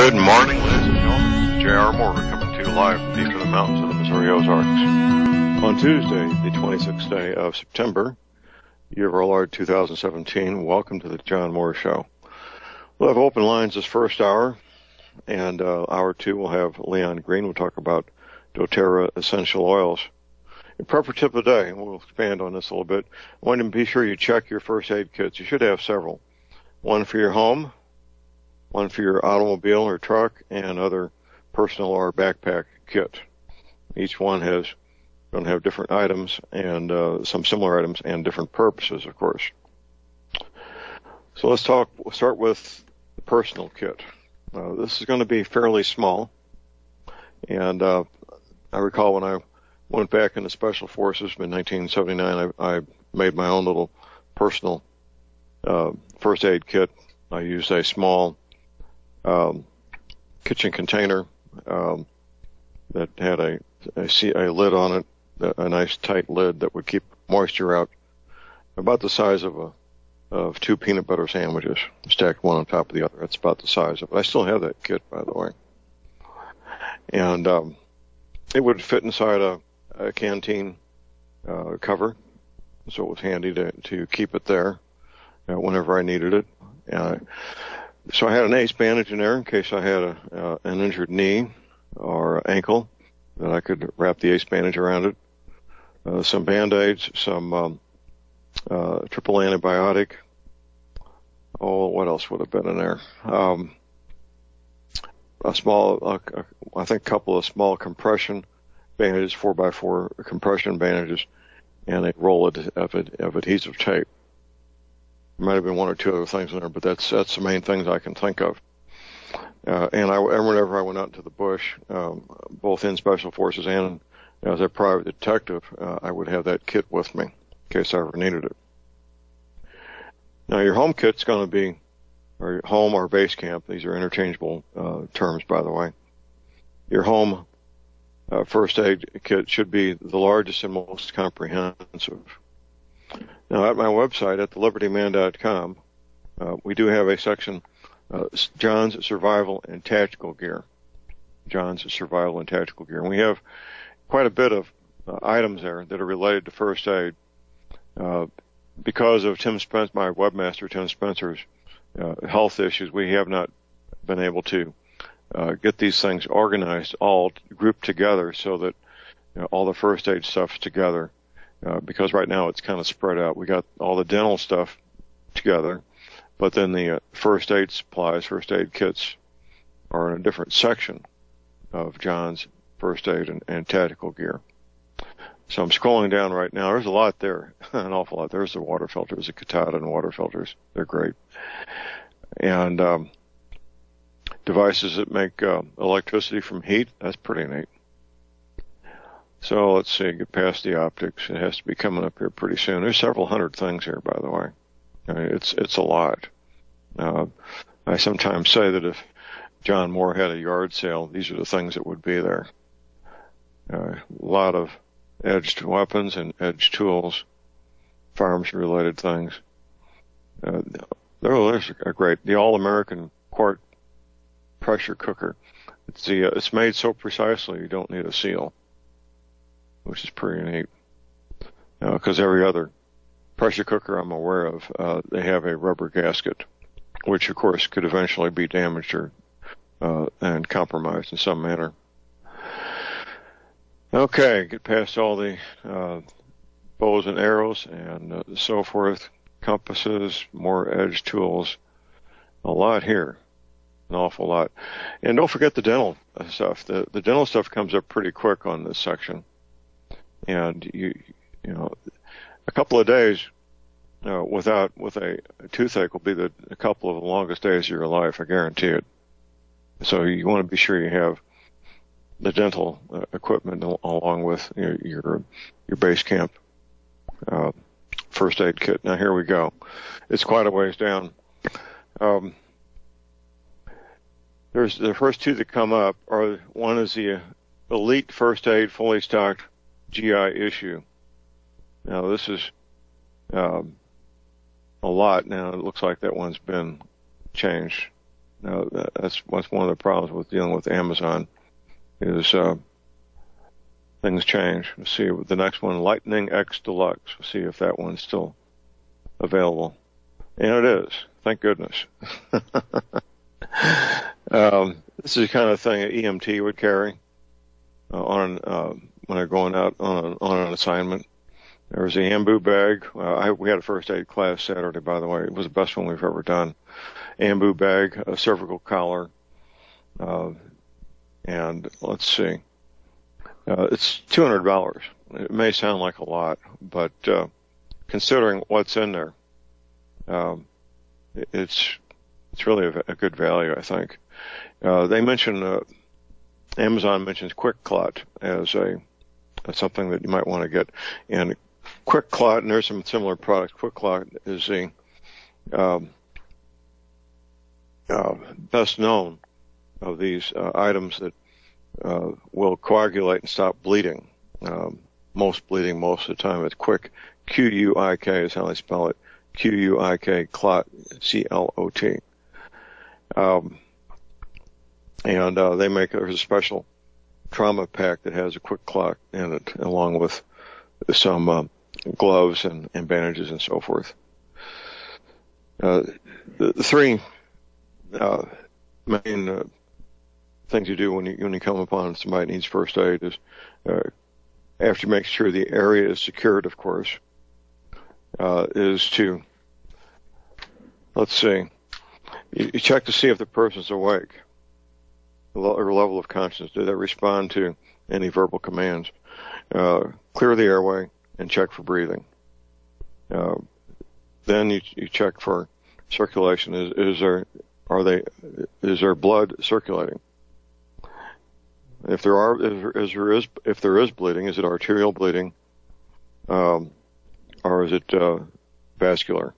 Good morning, ladies and gentlemen. This is J.R. Moore coming to you live from deep in the mountains of the Missouri Ozarks. On Tuesday, the 26th day of September, year of our Lord 2017, welcome to the John Moore Show. We'll have open lines this first hour, and hour two we'll have Leon Green. We'll talk about doTERRA essential oils. In preparative of the day, and we'll expand on this a little bit, I want you to be sure you check your first aid kits. You should have several. One for your home, one for your automobile or truck, and other personal or backpack kit. Each one is going to have different items and some similar items and different purposes, of course. So we'll start with the personal kit. This is going to be fairly small, and I recall when I went back into Special Forces in 1979, I made my own little personal first aid kit. I used a small kitchen container that had a lid on it, a nice tight lid that would keep moisture out, about the size of two peanut butter sandwiches stacked one on top of the other. That's about the size of it. I still have that kit, by the way. And it would fit inside a canteen cover, so it was handy to keep it there whenever I needed it. So I had an ace bandage in there in case I had an injured knee or ankle, that I could wrap the ace bandage around it. Some Band-Aids, some triple antibiotic. Oh, what else would have been in there? I think a couple of small compression bandages, 4x4 compression bandages, and a roll of adhesive tape. There might have been one or two other things in there, but that's the main things I can think of. And whenever I went out into the bush, both in Special Forces and as a private detective, I would have that kit with me in case I ever needed it. Now, your home kit's going to be, or your home or base camp. These are interchangeable terms, by the way. Your home first aid kit should be the largest and most comprehensive. Now, at my website, at thelibertyman.com, we do have a section, John's Survival and Tactical Gear. John's Survival and Tactical Gear. And we have quite a bit of items there that are related to first aid. Because of my webmaster, Tim Spencer's health issues, we have not been able to get these things organized, all grouped together so that all the first aid stuff's together. Because right now it's kind of spread out. We got all the dental stuff together, but then the first aid supplies, first aid kits are in a different section of John's first aid and tactical gear. So I'm scrolling down right now. There's a lot there, an awful lot. There's the water filters, the Katahdin water filters. They're great. And devices that make electricity from heat, that's pretty neat. So let's see, get past the optics. It has to be coming up here pretty soon. There's several hundred things here, by the way. I mean, it's a lot. I sometimes say that if John Moore had a yard sale, these are the things that would be there. A lot of edged weapons and edged tools, farms-related things. There's a great, the All-American quart pressure cooker. It's made so precisely you don't need a seal, which is pretty neat. Because every other pressure cooker I'm aware of, they have a rubber gasket, which of course could eventually be damaged or and compromised in some manner. Okay, get past all the bows and arrows and so forth, compasses, more edge tools, a lot here, an awful lot. And don't forget the dental stuff. The dental stuff comes up pretty quick on this section. And you know, a couple of days with a toothache will be a couple of the longest days of your life, I guarantee it. So you want to be sure you have the dental equipment along with your base camp first aid kit. Now here we go. It's quite a ways down. There's the first two that come up are, one is the Elite First Aid fully stocked GI issue. Now this is a lot now. It looks like that one's been changed. That's one of the problems with dealing with Amazon is things change. Let's see the next one, Lightning X Deluxe. We'll see if that one's still available. And it is. Thank goodness. This is the kind of thing an EMT would carry when they're going out on an assignment. There was a Ambu bag. We had a first aid class Saturday, by the way. It was the best one we've ever done. Ambu bag, a cervical collar, and let's see. It's $200. It may sound like a lot, but considering what's in there, it's really a good value, I think. They mention Amazon mentions Quick Clot as something that you might want to get. And Quick Clot, and there's some similar products. Quick Clot is the best known of these items that will coagulate and stop bleeding. Most bleeding most of the time. It's Quick, Q-U-I-K is how they spell it. Q-U-I-K, Clot, C-L-O-T. And there's a special trauma pack that has a Quick Clot in it, along with some gloves and bandages and so forth. The three main things you do when you come upon somebody that needs first aid is after you make sure the area is secured, of course, is to, let's see, you check to see if the person's awake, or level of consciousness. Do they respond to any verbal commands? Clear the airway and check for breathing. Then you check for circulation. Is there blood circulating? If there is bleeding, is it arterial bleeding, or is it vascular?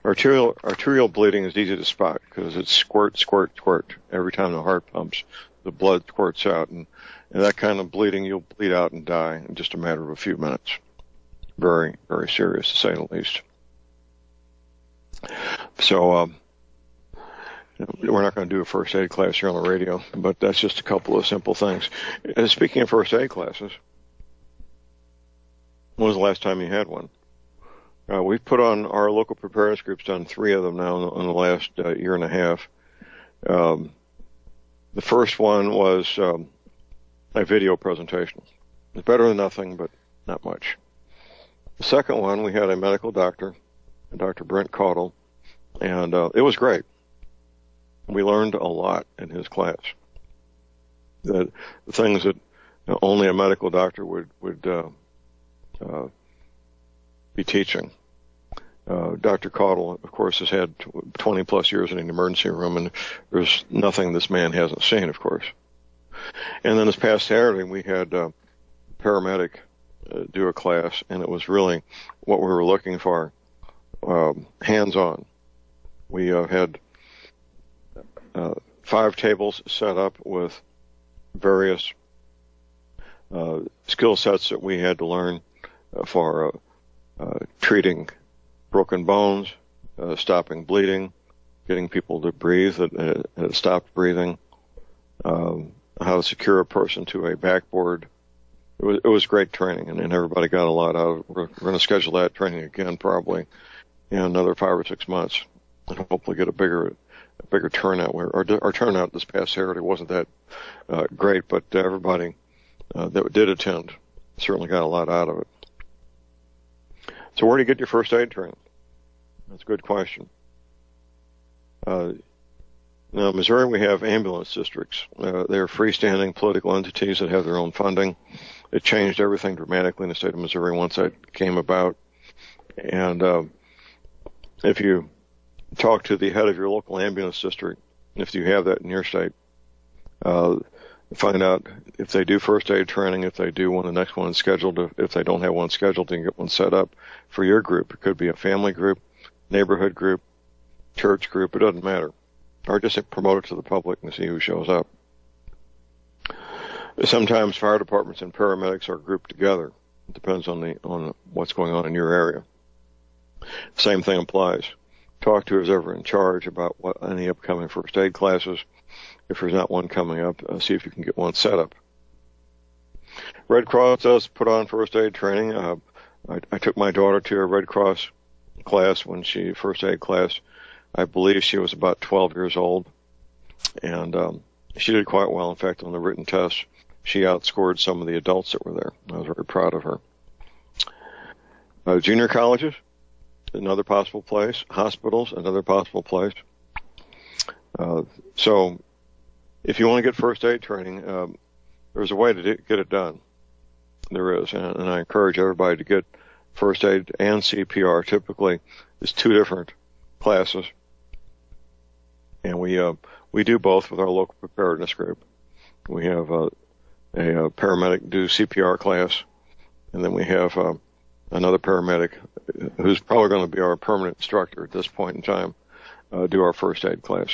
Arterial bleeding is easy to spot because it's squirt, squirt, squirt. Every time the heart pumps, the blood squirts out, and that kind of bleeding, you'll bleed out and die in just a matter of a few minutes. Very, very serious, to say the least. So we're not going to do a first aid class here on the radio, but that's just a couple of simple things. Speaking of first aid classes, when was the last time you had one? We've put on our local preparedness group's done 3 of them now in the last year and a half. The first one was a video presentation. It's better than nothing, but not much. The second one, we had a medical doctor, Dr. Brent Caudle, and it was great. We learned a lot in his class. The things that only a medical doctor would be teaching. Dr. Caudle, of course, has had 20 plus years in an emergency room, and there's nothing this man hasn't seen, of course. And then this past Saturday, we had a paramedic do a class, and it was really what we were looking for, hands-on. We had 5 tables set up with various skill sets that we had to learn for treating broken bones, stopping bleeding, getting people to breathe that stopped breathing, how to secure a person to a backboard. It was great training, and everybody got a lot out of it. We're going to schedule that training again probably in another 5 or 6 months, and hopefully get a bigger turnout. Our turnout this past Saturday wasn't that great, but everybody that did attend certainly got a lot out of it. So where do you get your first aid training? That's a good question. Now, in Missouri, we have ambulance districts. They're freestanding political entities that have their own funding. It changed everything dramatically in the state of Missouri once that came about. And if you talk to the head of your local ambulance district, if you have that in your state, find out if they do first aid training, if they do one, the next one is scheduled. If they don't have one scheduled, then get one set up for your group. It could be a family group, neighborhood group, church group, it doesn't matter. Or just promote it to the public and see who shows up. Sometimes fire departments and paramedics are grouped together. It depends on what's going on in your area. Same thing applies. talk to who's ever in charge about any upcoming first aid classes. If there's not one coming up, see if you can get one set up. Red Cross does put on first aid training. I took my daughter to a Red Cross class first aid class. I believe she was about 12 years old, and she did quite well. In fact, on the written test, she outscored some of the adults that were there. I was very proud of her. Junior colleges, another possible place. Hospitals, another possible place. So if you want to get first aid training, there's a way to get it done. There is, and I encourage everybody to get first aid and CPR. Typically, it's two different classes, and we do both with our local preparedness group. We have a paramedic do CPR class, and then we have another paramedic who's probably going to be our permanent instructor at this point in time do our first aid class.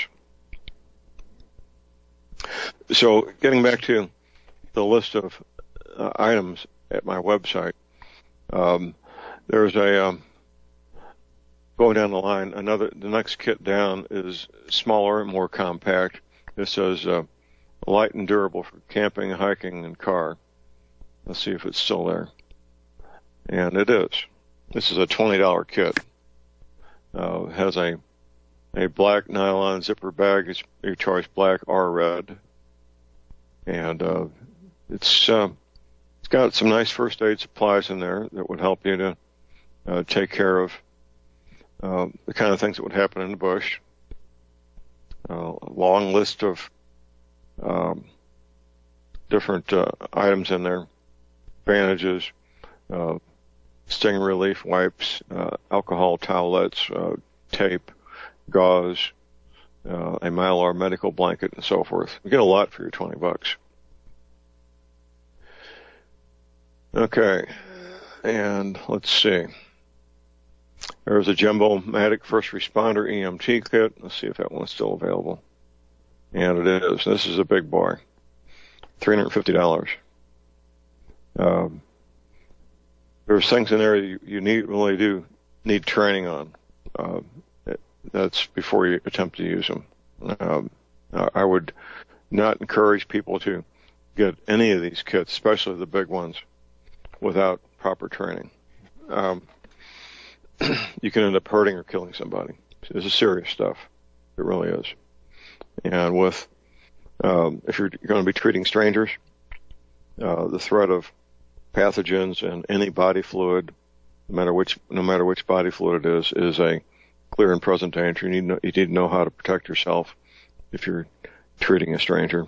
So getting back to the list of items at my website, there's a going down the line. The next kit down is smaller and more compact. This says light and durable for camping, hiking, and car. Let's see if it's still there. And it is. This is a $20 kit. It has a black nylon zipper bag. It's your choice, black or red. And it's got some nice first aid supplies in there that would help you to take care of the kind of things that would happen in the bush. A long list of different items in there: bandages, sting relief wipes, alcohol towelettes, tape, gauze, a Mylar medical blanket, and so forth. You get a lot for your $20. Okay, and let's see. There's a Jumbo-Matic First Responder EMT kit. Let's see if that one's still available. And it is. This is a big boy. $350. There's things in there you really do need training on. That's before you attempt to use them. I would not encourage people to get any of these kits, especially the big ones, without proper training. You can end up hurting or killing somebody. This is serious stuff. It really is. And with if you're going to be treating strangers, the threat of pathogens and any body fluid, no matter which body fluid it is a clear and present danger. You need to know how to protect yourself if you're treating a stranger,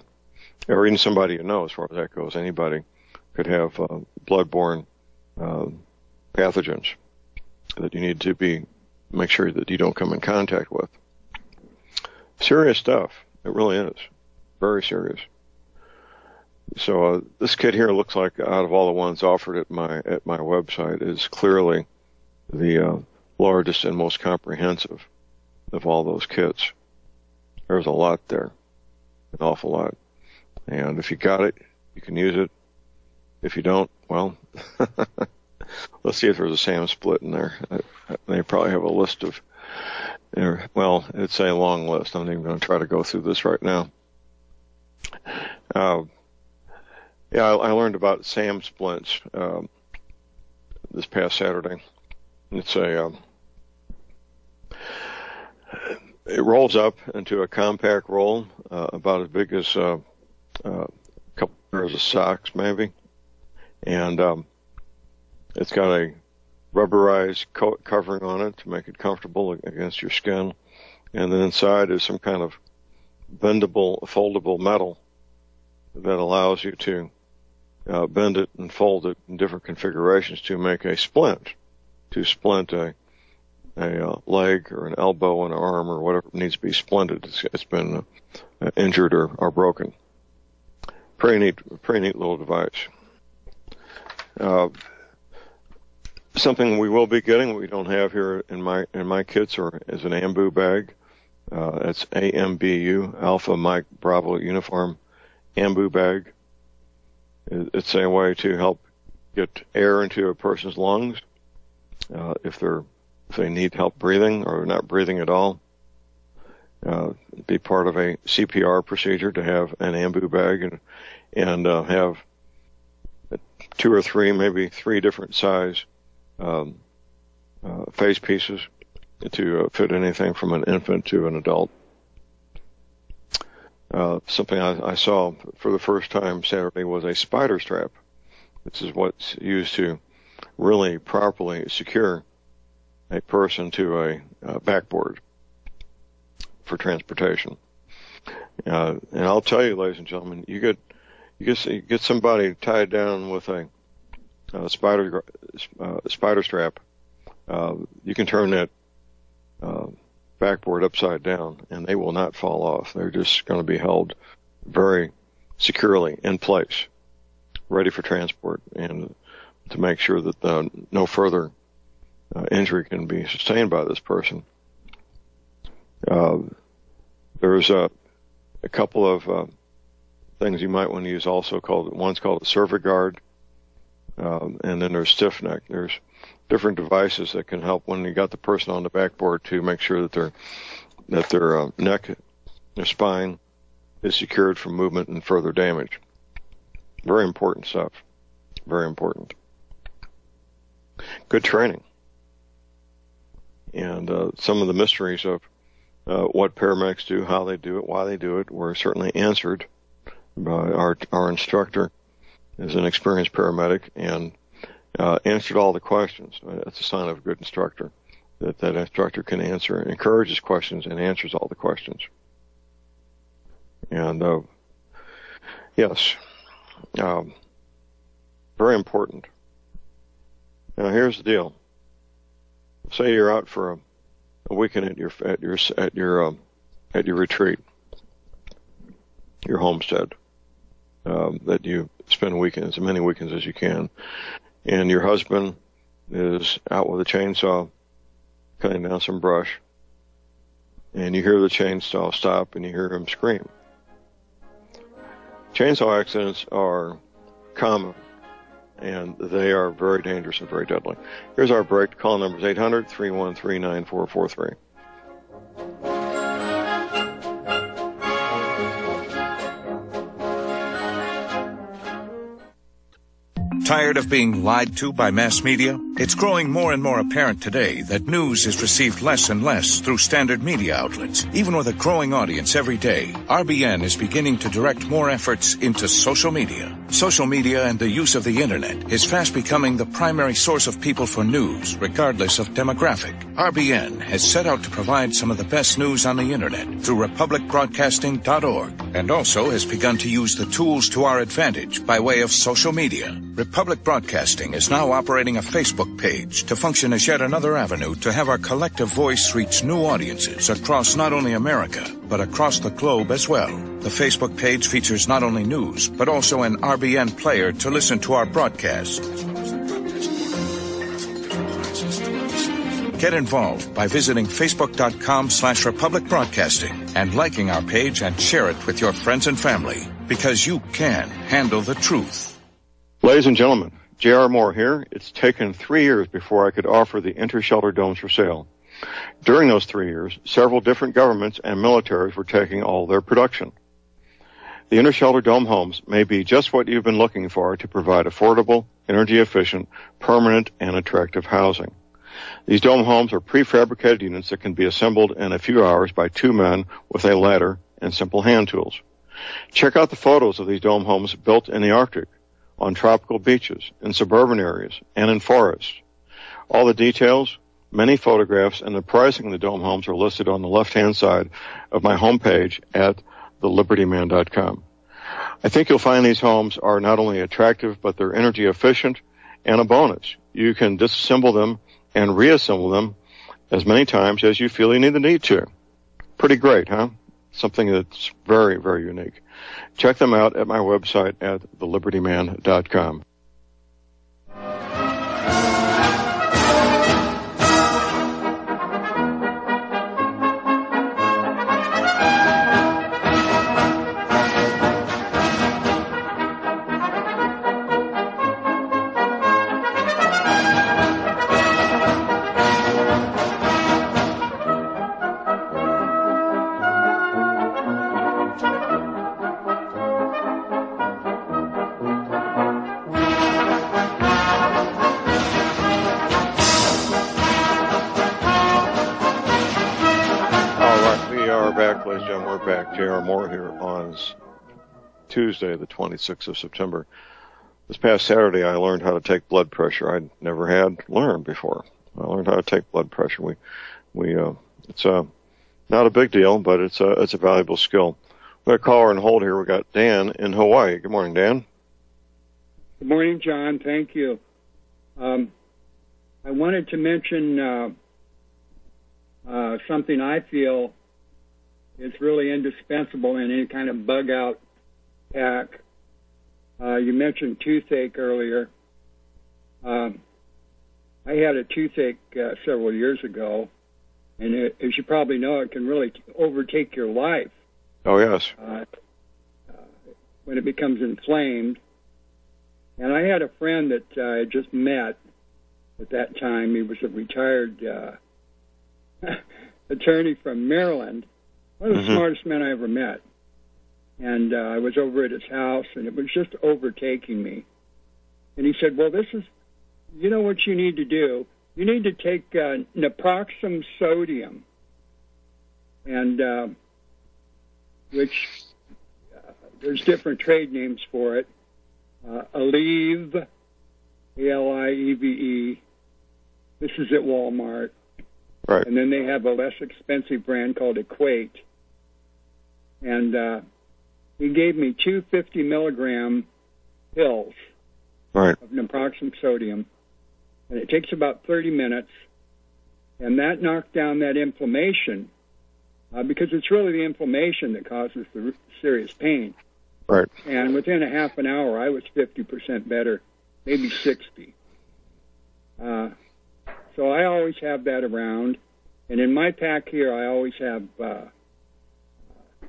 or even somebody you know. As far as that goes, anybody could have bloodborne pathogens that you need to make sure that you don't come in contact with. Serious stuff. It really is. Very serious. So this kit here looks like, out of all the ones offered at my website, is clearly the largest and most comprehensive of all those kits. There's a lot there, an awful lot. And if you got it, you can use it. If you don't, well, let's see if there's a SAM split in there. They probably have a list of, well, it's a long list. I'm not even going to try to go through this right now. I learned about SAM splits this past Saturday. It's it rolls up into a compact roll about as big as a couple pairs of socks, maybe, and it's got a rubberized coat covering on it to make it comfortable against your skin, and then inside is some kind of bendable, foldable metal that allows you to bend it and fold it in different configurations to make a splint, to splint a leg or an elbow, an arm, or whatever needs to be splinted. It's been injured or broken. Pretty neat little device. Something we will be getting, we don't have here in my kits, or is an AMBU bag. That's AMBU, Alpha Mike Bravo Uniform AMBU bag. It's a way to help get air into a person's lungs if they're if they need help breathing or not breathing at all. Be part of a CPR procedure to have an ambu bag and have 2 or 3, maybe 3 different size face pieces to fit anything from an infant to an adult. Something I saw for the first time Saturday was a spider strap. This is what's used to really properly secure a person to a backboard for transportation. And I'll tell you, ladies and gentlemen, you get somebody tied down with a spider strap. You can turn that backboard upside down, and they will not fall off. They're just going to be held very securely in place, ready for transport, and to make sure that no further injury can be sustained by this person. There's a couple of things you might want to use also. One's called a cerviguard, and then there's stiff neck. There's different devices that can help when you got the person on the backboard to make sure that their neck, their spine is secured from movement and further damage. Very important stuff. Very important. Good training. And some of the mysteries of what paramedics do, how they do it, why they do it, were certainly answered by our instructor is an experienced paramedic and answered all the questions. That's a sign of a good instructor, that instructor can answer, encourages questions, and answers all the questions. And yes, very important. Now here's the deal. Say you're out for a weekend at your retreat, your homestead, that you spend weekends, as many weekends as you can, and your husband is out with a chainsaw cutting down some brush, and you hear the chainsaw stop and you hear him scream. Chainsaw accidents are common, and they are very dangerous and very deadly. Here's our break. Call numbers 800-313-9443. Tired of being lied to by mass media? It's growing more and more apparent today that news is received less and less through standard media outlets. Even with a growing audience every day, RBN is beginning to direct more efforts into social media. Social media and the use of the internet is fast becoming the primary source of people for news, regardless of demographic. RBN has set out to provide some of the best news on the internet through republicbroadcasting.org, and also has begun to use the tools to our advantage by way of social media. Republic Broadcasting is now operating a Facebook page to function as yet another avenue to have our collective voice reach new audiences across not only America, but across the globe as well. The Facebook page features not only news, but also an RBN player to listen to our broadcast. Get involved by visiting facebook.com/Republic Broadcasting and liking our page and share it with your friends and family, because you can handle the truth. Ladies and gentlemen, J.R. Moore here. It's taken 3 years before I could offer the inter-shelter domes for sale. During those 3 years, several different governments and militaries were taking all their production. The inter-shelter dome homes may be just what you've been looking for to provide affordable, energy-efficient, permanent, and attractive housing. These dome homes are prefabricated units that can be assembled in a few hours by 2 men with a ladder and simple hand tools. Check out the photos of these dome homes built in the Arctic, on tropical beaches, in suburban areas, and in forests. All the details, many photographs, and the pricing of the dome homes are listed on the left-hand side of my homepage at thelibertyman.com. I think you'll find these homes are not only attractive, but they're energy efficient, and a bonus. You can disassemble them and reassemble them as many times as you feel you need to. Pretty great, huh? Something that's very, very unique. Check them out at my website at thelibertyman.com. are back, ladies and gentlemen. We're back. J.R. Moore here on Tuesday, the 26th of September. This past Saturday, I learned how to take blood pressure. I'd never had learned before. I learned how to take blood pressure. It's not a big deal, but it's a valuable skill. We got a caller on hold here. We got Dan in Hawaii. Good morning, Dan. Good morning, John. Thank you. I wanted to mention something I feel is really indispensable in any kind of bug-out pack. You mentioned toothache earlier. I had a toothache several years ago, and as you probably know, it can really overtake your life. Oh, yes. When it becomes inflamed. And I had a friend that I had just met at that time. He was a retired attorney from Maryland, one of the smartest men I ever met. And I was over at his house, and it was just overtaking me. And he said, well, you know what you need to do? You need to take naproxen sodium, and which there's different trade names for it. Aleve, A-L-I-E-V-E. This is at Walmart. Right. And then they have a less expensive brand called Equate. And he gave me 2 50-milligram pills of naproxen sodium. And it takes about 30 minutes. And that knocked down that inflammation because it's really the inflammation that causes the serious pain. Right. And within a half an hour, I was 50% better, maybe 60. So I always have that around. And in my pack here, I always have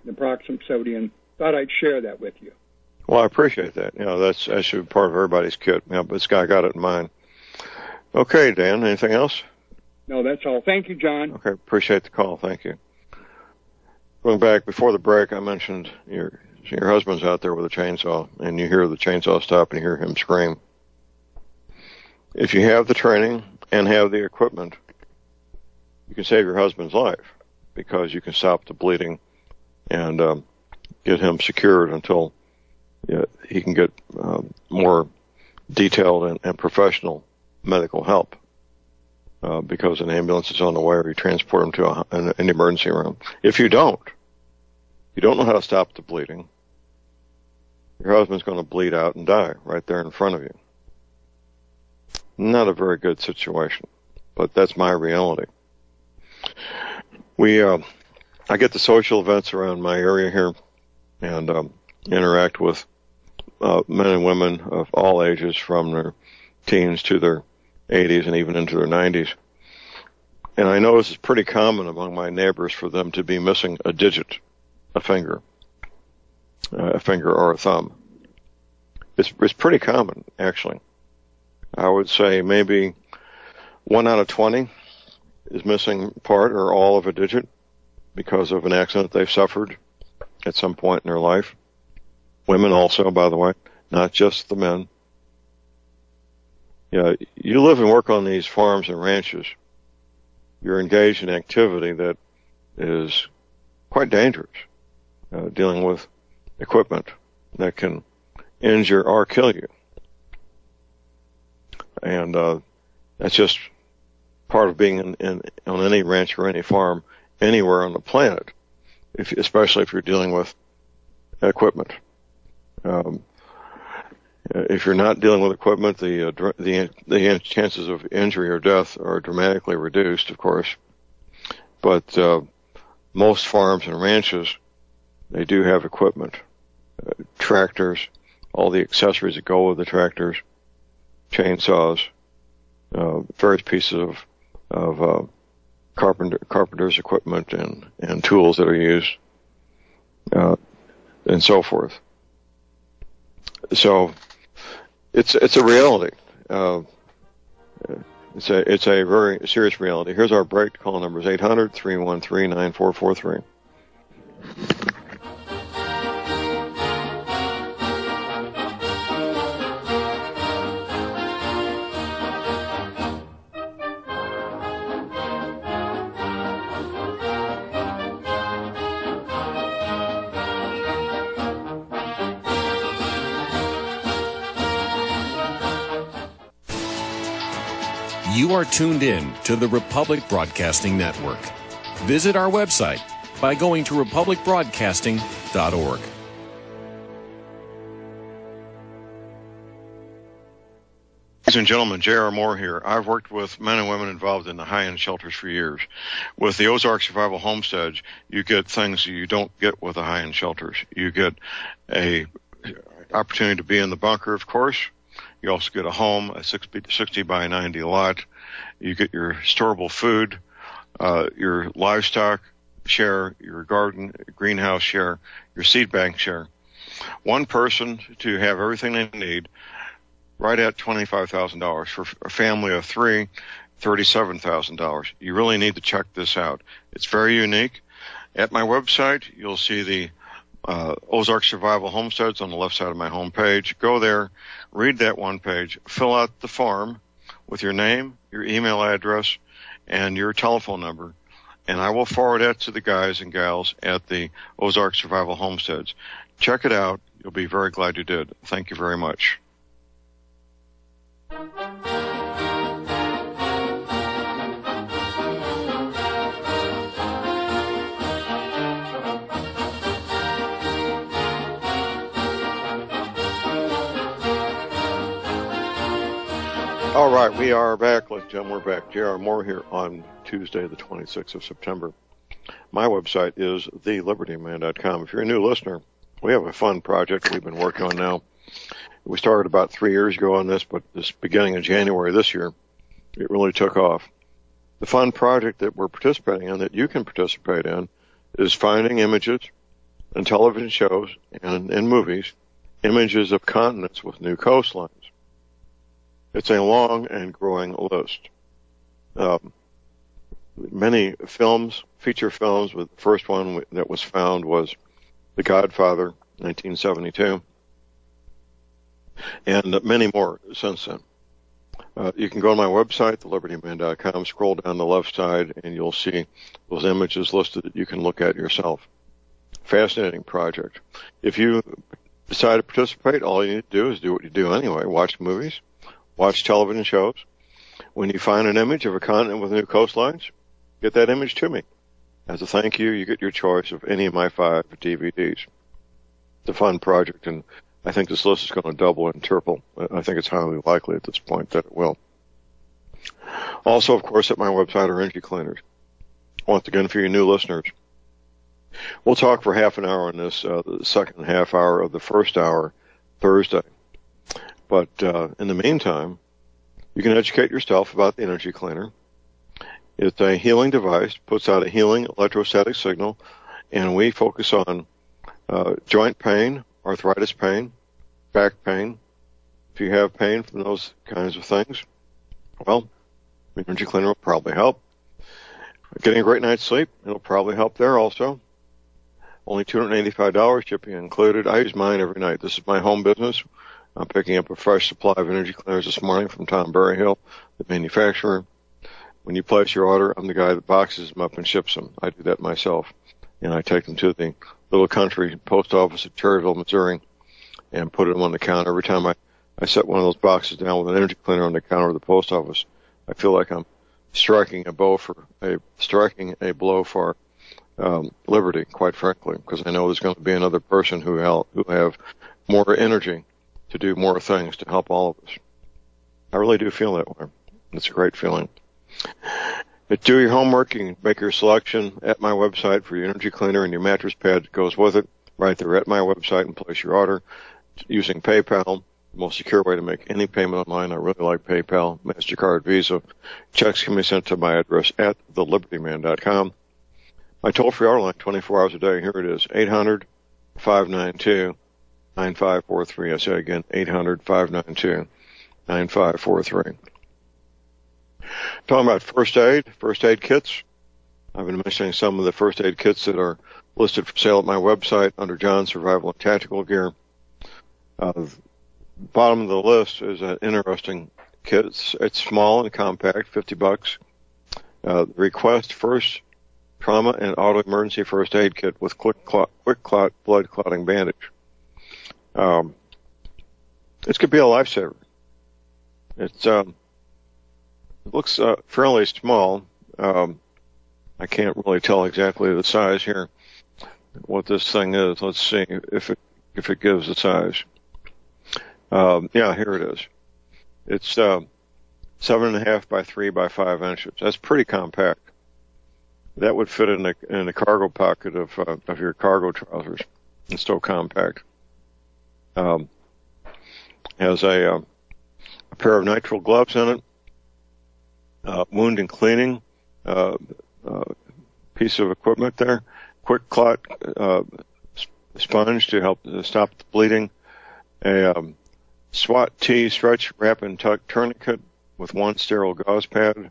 naproxen sodium. Thought I'd share that with you. Well, I appreciate that. That's actually part of everybody's kit. But this guy got it in mind. Okay, Dan, anything else? No, that's all. Thank you, John. Okay, appreciate the call. Thank you. Going back before the break, I mentioned your husband's out there with a chainsaw, and you hear the chainsaw stop and you hear him scream. If you have the training and have the equipment, you can save your husband's life because you can stop the bleeding and get him secured until he can get more detailed and professional medical help because an ambulance is on the way or you transport him to an emergency room. If you don't know how to stop the bleeding, your husband's going to bleed out and die right there in front of you. Not a very good situation, but that's my reality. I get the social events around my area here and interact with men and women of all ages from their teens to their 80s and even into their 90s. And I notice it's pretty common among my neighbors for them to be missing a digit, a finger or a thumb. It's pretty common, actually. I would say maybe 1 out of 20 is missing part or all of a digit because of an accident they've suffered at some point in their life. Women also, by the way, not just the men. You live and work on these farms and ranches. You're engaged in activity that is quite dangerous, dealing with equipment that can injure or kill you. And that's just part of being on any ranch or any farm anywhere on the planet, especially if you're dealing with equipment. If you're not dealing with equipment, the chances of injury or death are dramatically reduced, of course. But most farms and ranches, they do have equipment, tractors, all the accessories that go with the tractors, chainsaws, various pieces of carpenter's equipment and tools that are used, and so forth. So it's a reality. It's a very serious reality. Here's our break. Call number is 800-313-9443. You are tuned in to the Republic Broadcasting Network. Visit our website by going to republicbroadcasting.org. Ladies and gentlemen, J.R. Moore here. I've worked with men and women involved in the high-end shelters for years. With the Ozark Survival Homesteads, you get things you don't get with the high-end shelters. You get a opportunity to be in the bunker, of course. You also get a home, a 60 by 90 lot. You get your storable food, your livestock share, your garden, greenhouse share, your seed bank share. One person to have everything they need, right at $25,000. For a family of three, $37,000. You really need to check this out. It's very unique. At my website, you'll see the Ozark Survival Homesteads on the left side of my homepage. Go there, read that one page, fill out the form with your name, your email address, and your telephone number, and I will forward that to the guys and gals at the Ozark Survival Homesteads. Check it out. You'll be very glad you did. Thank you very much. All right, we are back. Ladies and gentlemen, we're back. J.R. Moore here on Tuesday, the 26th of September. My website is thelibertyman.com. If you're a new listener, we have a fun project we've been working on now. We started about 3 years ago on this, but this beginning of January this year, it really took off. The fun project that we're participating in, that you can participate in, is finding images in television shows and in movies, images of continents with new coastlines. It's a long and growing list. Many films, feature films, with the first one that was found was The Godfather, 1972, and many more since then. You can go to my website, thelibertyman.com, scroll down the left side, and you'll see those images listed that you can look at yourself. Fascinating project. If you decide to participate, all you need to do is do what you do anyway. Watch movies, watch television shows. When you find an image of a continent with new coastlines, get that image to me. As a thank you, you get your choice of any of my 5 DVDs. It's a fun project, and I think this list is going to double and triple. I think it's highly likely at this point that it will. Also, of course, at my website are energy cleaners. Once again, for you new listeners, we'll talk for half an hour on this, the second half hour of the first hour, Thursday. But in the meantime, you can educate yourself about the energy cleaner. It's a healing device, puts out a healing electrostatic signal, and we focus on joint pain, arthritis pain, back pain. If you have pain from those kinds of things, well, the energy cleaner will probably help. Getting a great night's sleep, it'll probably help there also. Only $285, shipping included. I use mine every night. This is my home business. I'm picking up a fresh supply of energy cleaners this morning from Tom Berryhill, the manufacturer. When you place your order, I'm the guy that boxes them up and ships them. I do that myself. And I take them to the little country post office at Cherryville, Missouri, and put them on the counter. Every time I set one of those boxes down with an energy cleaner on the counter of the post office, I feel like I'm striking a blow for liberty, quite frankly, because I know there's going to be another person who have more energy to do more things to help all of us. I really do feel that way. It's a great feeling. Do your homework. You can make your selection at my website for your energy cleaner, and your mattress pad that goes with it right there at my website, and place your order using PayPal. The most secure way to make any payment online. I really like PayPal, MasterCard, Visa. Checks can be sent to my address at thelibertyman.com. My toll-free order line, 24 hours a day. Here it is, 800-592-9543. I say again, 800-592-9543. Talking about first aid kits. I've been mentioning some of the first aid kits that are listed for sale at my website under John's Survival and Tactical Gear. Bottom of the list is an interesting kit. It's small and compact, $50. Request first trauma and auto emergency first aid kit with quick clot blood clotting bandage. This could be a lifesaver. It's the It looks fairly small. I can't really tell exactly the size here. What this thing is. Let's see if it gives the size. Yeah, here it is. It's 7.5 by 3 by 5 inches. That's pretty compact. That would fit in the cargo pocket of your cargo trousers. It's so compact. Has a pair of nitrile gloves in it. Wound and cleaning piece of equipment there. Quick clot sponge to help stop the bleeding. A SWAT T stretch, wrap, and tuck tourniquet with one sterile gauze pad.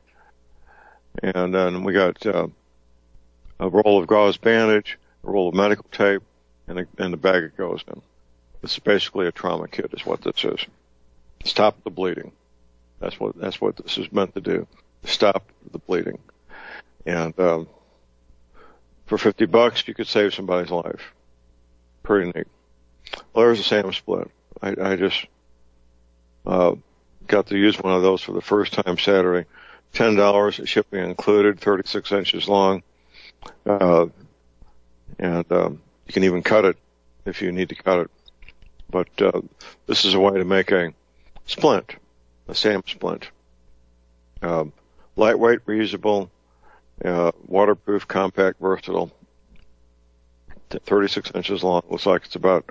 And then we got a roll of gauze bandage, a roll of medical tape, and the bag it goes in. This is basically a trauma kit, is what this is. Stop the bleeding. That's what this is meant to do. Stop the bleeding. And for $50, you could save somebody's life. Pretty neat. Well, there's a Sam split. I just got to use one of those for the first time Saturday. $10, shipping included, 36 inches long. And you can even cut it if you need to cut it. But this is a way to make a splint, a SAM splint. Lightweight, reusable, waterproof, compact, versatile. 36 inches long. Looks like it's about,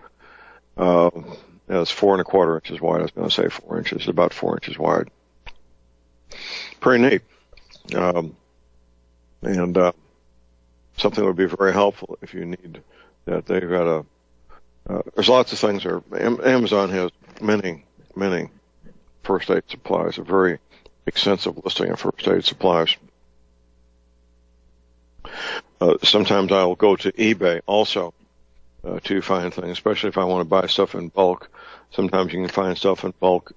it's 4.25 inches wide. I was going to say 4 inches, about 4 inches wide. Pretty neat. And something that would be very helpful if you need that. They've got there's lots of things there. Amazon has many first aid supplies, a very extensive listing of first aid supplies. Sometimes I'll go to eBay also to find things, especially if I want to buy stuff in bulk. Sometimes you can find stuff in bulk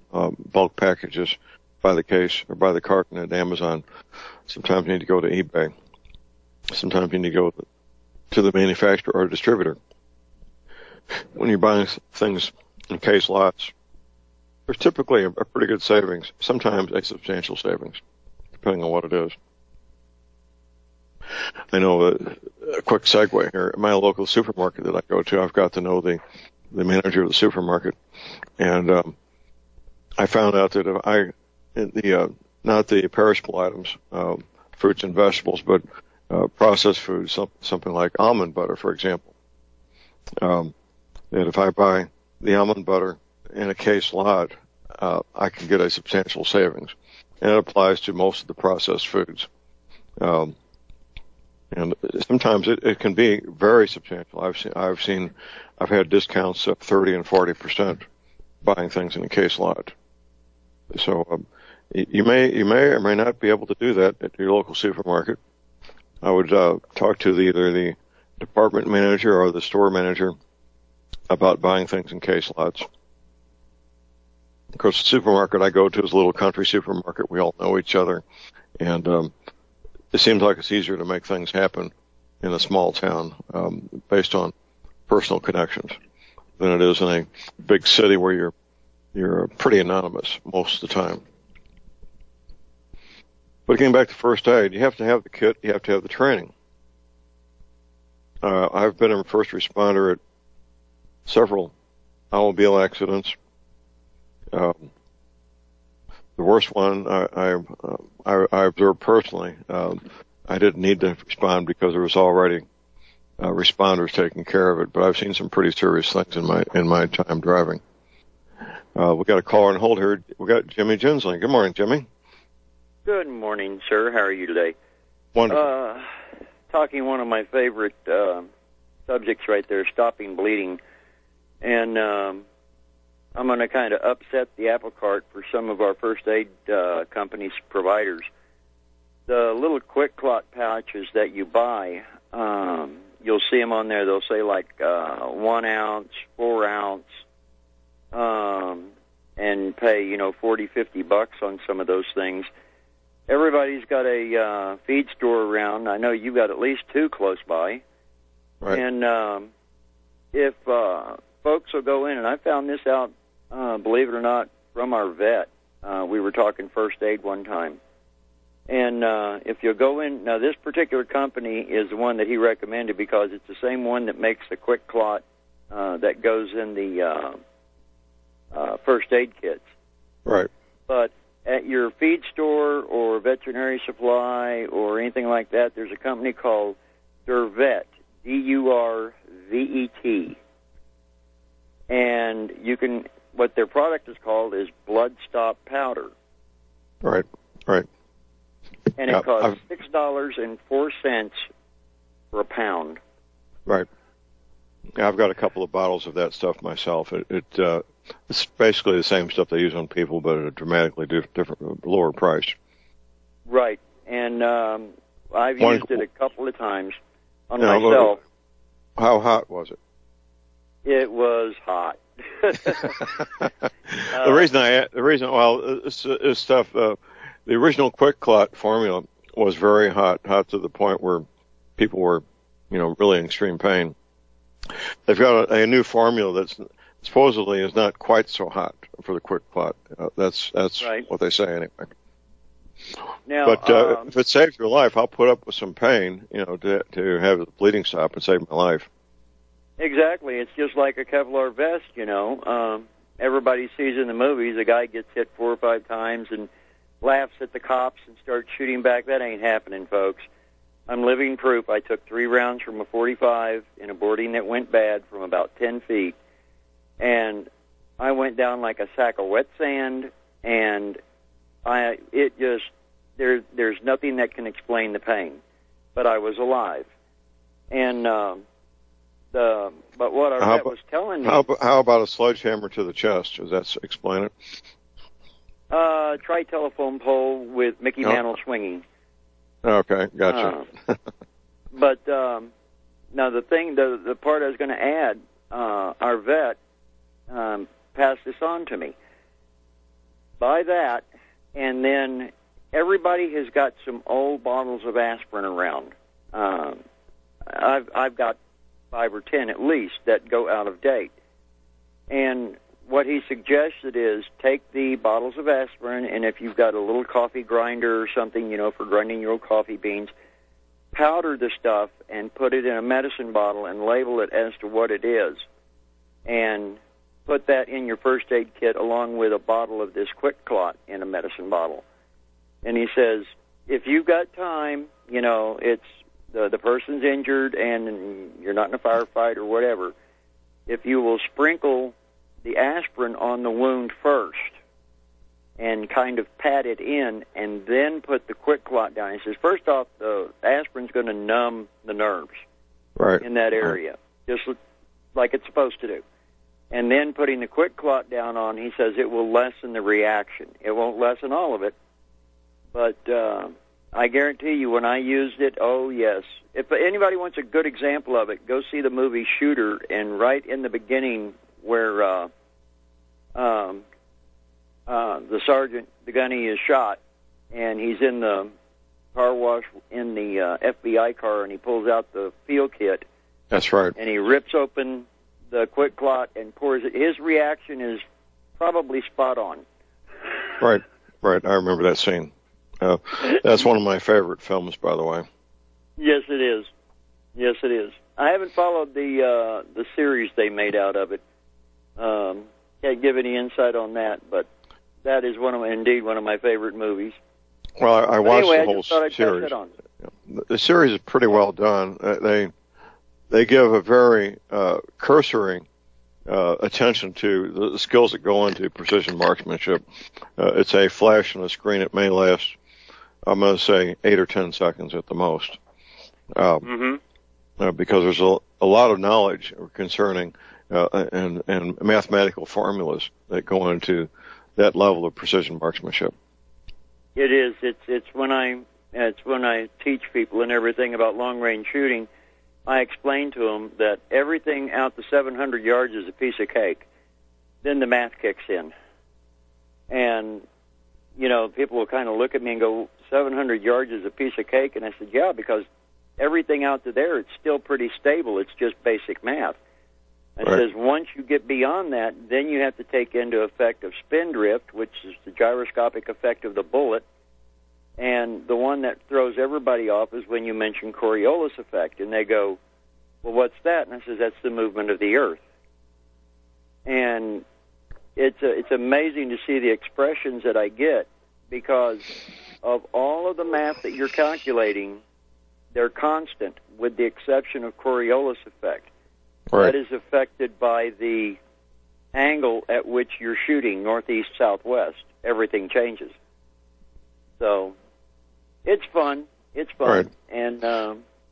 packages by the case or by the carton at Amazon. Sometimes you need to go to eBay. Sometimes you need to go to the manufacturer or distributor. When you're buying things in case lots, there's typically a pretty good savings, sometimes a substantial savings, depending on what it is. I know a quick segue here. At my local supermarket that I go to, I've got to know the manager of the supermarket, and I found out that if not the perishable items, fruits and vegetables, but processed foods, something like almond butter, for example, that if I buy the almond butter in a case lot, I can get a substantial savings, and it applies to most of the processed foods. And sometimes it can be very substantial. I've had discounts of 30 and 40% buying things in a case lot. So you may or may not be able to do that at your local supermarket. I would talk to either the department manager or the store manager about buying things in case lots. Of course, the supermarket I go to is a little country supermarket. We all know each other, and it seems like it's easier to make things happen in a small town based on personal connections than it is in a big city where you're pretty anonymous most of the time. But getting back to first aid, you have to have the kit, you have to have the training. I've been a first responder at several automobile accidents. The worst one I observed personally. I didn't need to respond because there was already responders taking care of it. But I've seen some pretty serious things in my time driving. We got a caller on hold here. We got Jimmy Ginsling. Good morning, Jimmy. Good morning, sir. How are you today? Wonderful. Talking one of my favorite subjects right there, stopping bleeding, and I'm going to kind of upset the apple cart for some of our first aid companies' providers. The little quick clot pouches that you buy, you'll see them on there. They'll say like 1 ounce, 4 ounce, and pay, $40-50 on some of those things. Everybody's got a feed store around. I know you've got at least 2 close by. Right. And if folks will go in, and I found this out, believe it or not, from our vet. We were talking first aid one time. And if you go in, now this particular company is the one that he recommended because it's the same one that makes the quick clot that goes in the first aid kits. Right. But at your feed store or veterinary supply or anything like that, there's a company called Durvet, Durvet. And you can, what their product is called is Blood Stop Powder. Right, right. And it costs $6.04 for a pound. Right. Yeah, I've got a couple of bottles of that stuff myself. It's basically the same stuff they use on people, but at a dramatically different, lower price. Right. And I've used it a couple of times on myself. How hot was it? It was hot. This stuff. The original Quick Clot formula was very hot to the point where people were, really in extreme pain. They've got a new formula that's supposedly is not quite so hot for the Quick Clot. That's right. What they say anyway. Now, but if it saves your life, I'll put up with some pain, to have the bleeding stop and save my life. Exactly. It's just like a Kevlar vest, everybody sees in the movies a guy gets hit 4 or 5 times and laughs at the cops and starts shooting back. That ain't happening, folks. I'm living proof. I took 3 rounds from a .45 in a boarding that went bad from about 10 feet, and I went down like a sack of wet sand, and there's nothing that can explain the pain, but I was alive. And but what our vet was telling me. How about a sledgehammer to the chest? Does that explain it? Try telephone pole with Mickey Mantle swinging. Okay, gotcha. But now the part I was going to add, our vet passed this on to me. Buy that, and then everybody has got some old bottles of aspirin around. I've got 5 or 10 at least that go out of date. And what he suggested is take the bottles of aspirin, and if you've got a little coffee grinder or something, for grinding your old coffee beans, powder the stuff and put it in a medicine bottle and label it as to what it is. And put that in your first aid kit along with a bottle of this Quick Clot in a medicine bottle. And he says, if you've got time, it's the person's injured and you're not in a firefight or whatever, if you will sprinkle the aspirin on the wound first and kind of pat it in and then put the Quick Clot down. He says, first off, the aspirin's going to numb the nerves in that area, just like it's supposed to do. And then putting the Quick Clot down on, he says, it will lessen the reaction. It won't lessen all of it, but I guarantee you when I used it, oh, yes. If anybody wants a good example of it, go see the movie Shooter, and right in the beginning where the sergeant, the gunny, is shot, and he's in the car wash in the FBI car, and he pulls out the field kit. That's right. And he rips open the Quick Clot and pours it. His reaction is probably spot on. Right. I remember that scene. That's one of my favorite films, by the way. Yes, it is. Yes, it is. I haven't followed the series they made out of it. Can't give any insight on that, but that is indeed one of my favorite movies. Well, I watched the whole series. The series is pretty well done. They give a very cursory attention to the skills that go into precision marksmanship. It's a flash on the screen. It may last, I'm going to say, 8 or 10 seconds at the most. Because there's a lot of knowledge concerning and mathematical formulas that go into that level of precision marksmanship. It is. It's when I teach people and everything about long range shooting, I explain to them that everything out to 700 yards is a piece of cake. Then the math kicks in, and people will kind of look at me and go, 700 yards is a piece of cake, and I said, yeah, because everything out to there, it's still pretty stable. It's just basic math. It says once you get beyond that, then you have to take into effect of spin drift, which is the gyroscopic effect of the bullet, And the one that throws everybody off is when you mention Coriolis effect, and they go, well, what's that? And I says, that's the movement of the Earth. And it's amazing to see the expressions that I get, because of all of the math that you're calculating, they're constant, with the exception of Coriolis effect. Right. That is affected by the angle at which you're shooting, northeast, southwest. Everything changes. So it's fun. It's fun. Right. And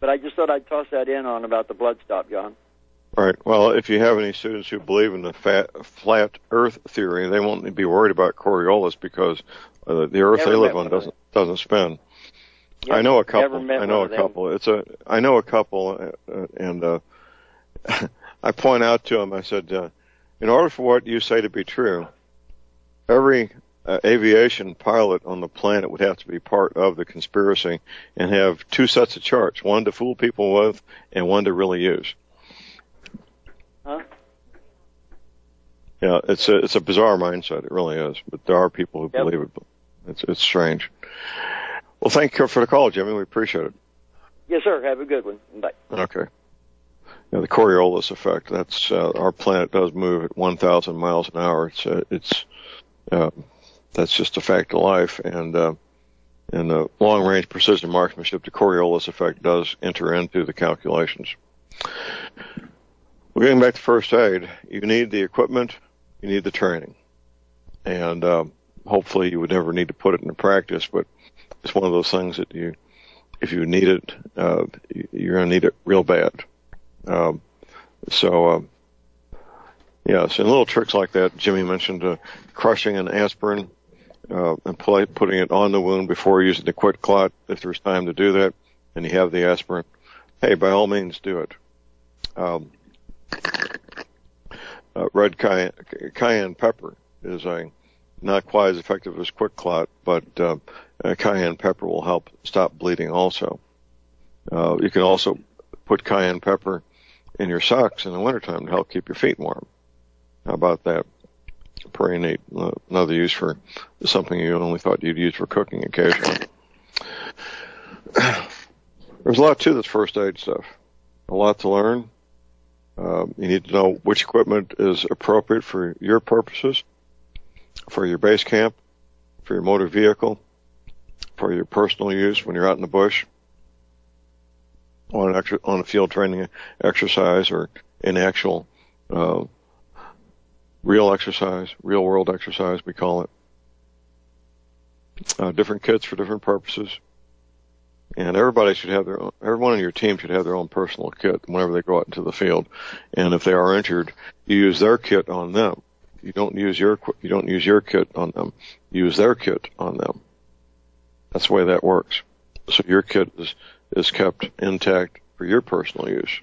but I just thought I'd toss that in on about the blood stop, John. Right. Well, if you have any students who believe in the flat Earth theory, they won't be worried about Coriolis, because the Earth they live on doesn't spin. Yep, I know a couple. I know a couple, and I point out to them. I said, in order for what you say to be true, every aviation pilot on the planet would have to be part of the conspiracy and have two sets of charts: one to fool people with, and one to really use. Huh? Yeah, it's a bizarre mindset. It really is. But there are people who believe it. It's strange. Well, thank you for the call, Jimmy. We appreciate it. Yes, sir. Have a good one. Bye. Okay. Yeah, the Coriolis effect. That's our planet does move at 1,000 miles an hour. That's just a fact of life. And in the long-range precision marksmanship, the Coriolis effect does enter into the calculations. We're getting back to first aid. You need the equipment. You need the training. And hopefully you would never need to put it into practice, but it's one of those things that if you need it, you're going to need it real bad. So little tricks like that. Jimmy mentioned crushing an aspirin and putting it on the wound before using the quick clot. If there's time to do that and you have the aspirin, hey, by all means do it. Red cayenne pepper is not quite as effective as quick clot, but cayenne pepper will help stop bleeding also. You can also put cayenne pepper in your socks in the wintertime to help keep your feet warm. How about that? Pretty neat. Another use for something you only thought you'd use for cooking occasionally. There's a lot to this first aid stuff. A lot to learn. You need to know which equipment is appropriate for your purposes, for your base camp, for your motor vehicle, for your personal use when you're out in the bush, on a field training exercise, or in actual real exercise, real world exercise, we call it. Different kits for different purposes. And everybody should have everyone on your team should have their own personal kit whenever they go out into the field. And if they are injured, you use their kit on them. You don't use your kit on them. You use their kit on them. That's the way that works. So your kit is kept intact for your personal use.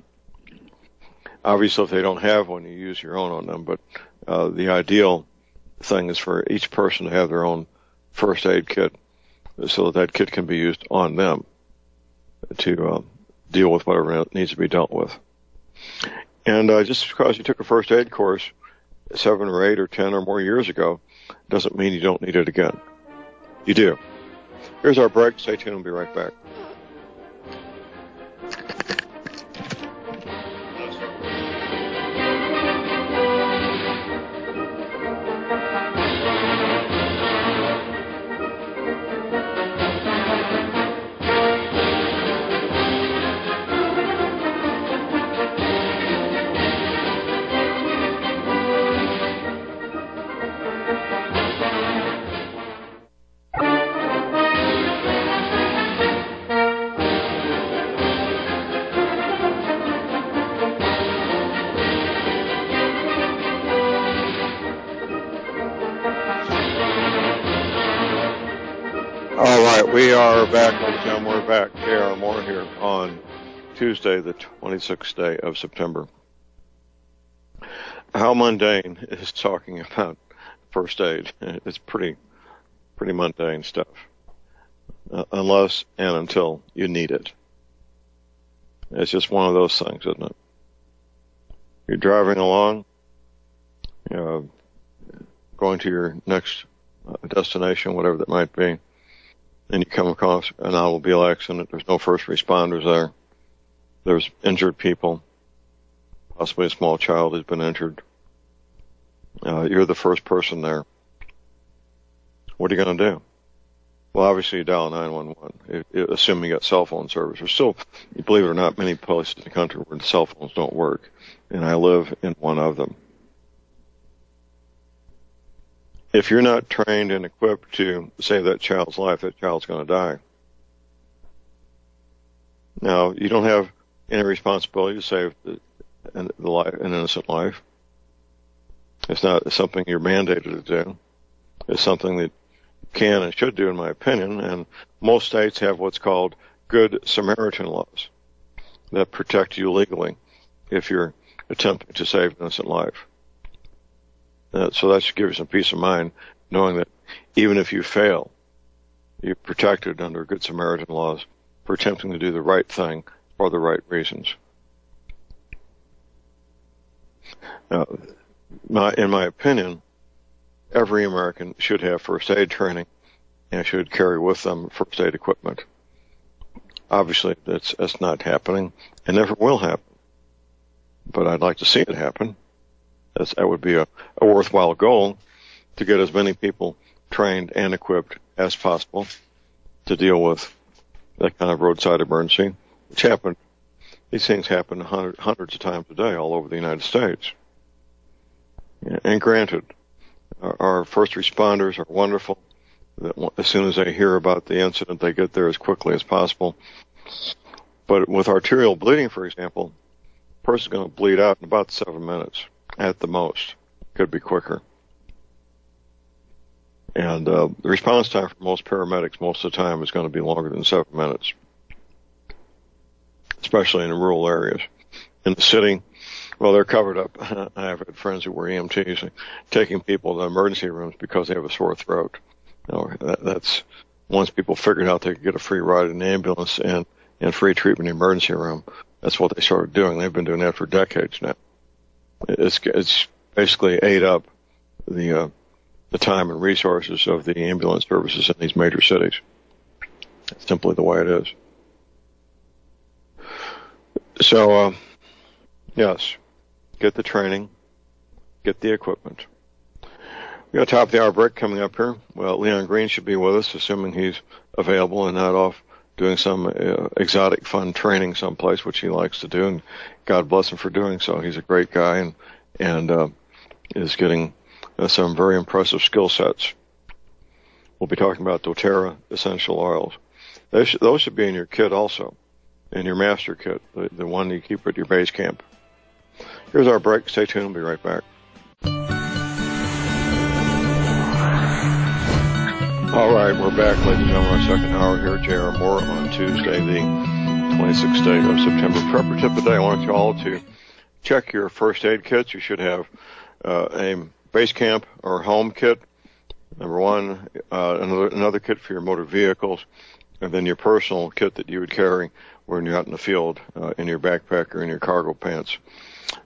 Obviously, if they don't have one, you use your own on them. But the ideal thing is for each person to have their own first aid kit, so that kit can be used on them to deal with whatever needs to be dealt with. And just because you took a first aid course 7 or 8 or 10 or more years ago doesn't mean you don't need it again. You do. Here's our break. Stay tuned. We'll be right back. We are back, ladies and gentlemen. We're back. J.R. Moore here on Tuesday, the 26th day of September. How mundane is talking about first aid? It's pretty mundane stuff, unless and until you need it. It's just one of those things, isn't it? You're driving along, going to your next destination, whatever that might be. and you come across an automobile accident, there's no first responders there. There's injured people, possibly a small child has been injured. You're the first person there. What are you going to do? Well, obviously you dial 911, assuming you got cell phone service. There's still, believe it or not, many places in the country where the cell phones don't work, and I live in one of them. If you're not trained and equipped to save that child's life, that child's going to die. Now, you don't have any responsibility to save an innocent life. It's not something you're mandated to do. It's something that you can and should do, in my opinion, and most states have what's called Good Samaritan laws that protect you legally if you're attempting to save an innocent life. So that should give you some peace of mind, knowing that even if you fail, you're protected under Good Samaritan laws for attempting to do the right thing for the right reasons. In my opinion, every American should have first aid training and should carry with them first aid equipment. Obviously, that's not happening and never will happen. But I'd like to see it happen. That would be a worthwhile goal, to get as many people trained and equipped as possible to deal with that kind of roadside emergency, which happen. These things happen hundreds of times a day all over the United States. And granted, our first responders are wonderful. As soon as they hear about the incident, they get there as quickly as possible. But with arterial bleeding, for example, a person's going to bleed out in about 7 minutes at the most. Could be quicker. And the response time for most paramedics most of the time is going to be longer than 7 minutes, especially in rural areas. In the city, well, they're covered up. I have had friends who were EMTs taking people to emergency rooms because they have a sore throat. That's once people figured out they could get a free ride in the ambulance and free treatment in the emergency room, that's what they started doing. They've been doing that for decades now. It's basically ate up the time and resources of the ambulance services in these major cities. It's simply the way it is. So, yes, get the training, get the equipment. We got a top of the hour break coming up here. Well, Leon Green should be with us, assuming he's available and not off doing some exotic fun training someplace, which he likes to do, and God bless him for doing so. He's a great guy and is getting some very impressive skill sets. We'll be talking about doTERRA essential oils. Those should be in your kit also, in your master kit, the one you keep at your base camp. Here's our break. Stay tuned. We'll be right back. All right, we're back, ladies and gentlemen, our second hour here at J.R. Moore on Tuesday, the 26th day of September. Prepper tip of the day, I want you all to check your first aid kits. You should have a base camp or home kit, number one, another kit for your motor vehicles, and then your personal kit that you would carry when you're out in the field, in your backpack or in your cargo pants.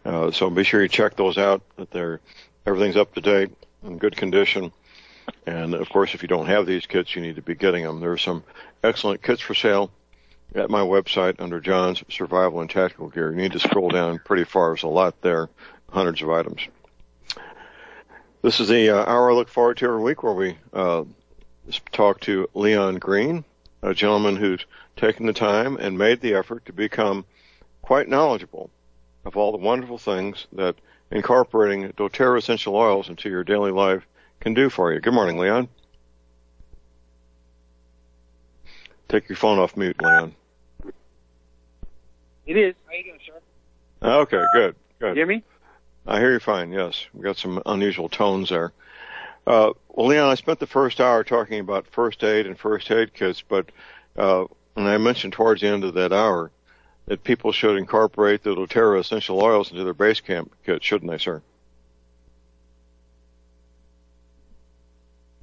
So be sure you check those out, that everything's up to date, in good condition. And, of course, if you don't have these kits, you need to be getting them. There are some excellent kits for sale at my website under John's Survival and Tactical Gear. You need to scroll down pretty far. There's a lot there, hundreds of items. This is the hour I look forward to every week, where we talk to Leon Green, a gentleman who's taken the time and made the effort to become quite knowledgeable of all the wonderful things that incorporating doTERRA essential oils into your daily life can do for you. Good morning, Leon. Take your phone off mute, Leon. It is. How you doing, sir? Okay, good. You hear me? I hear you fine, yes. We've got some unusual tones there. Well, Leon, I spent the first hour talking about first aid and first aid kits, but and I mentioned towards the end of that hour that people should incorporate the doTERRA essential oils into their base camp kit, shouldn't they, sir?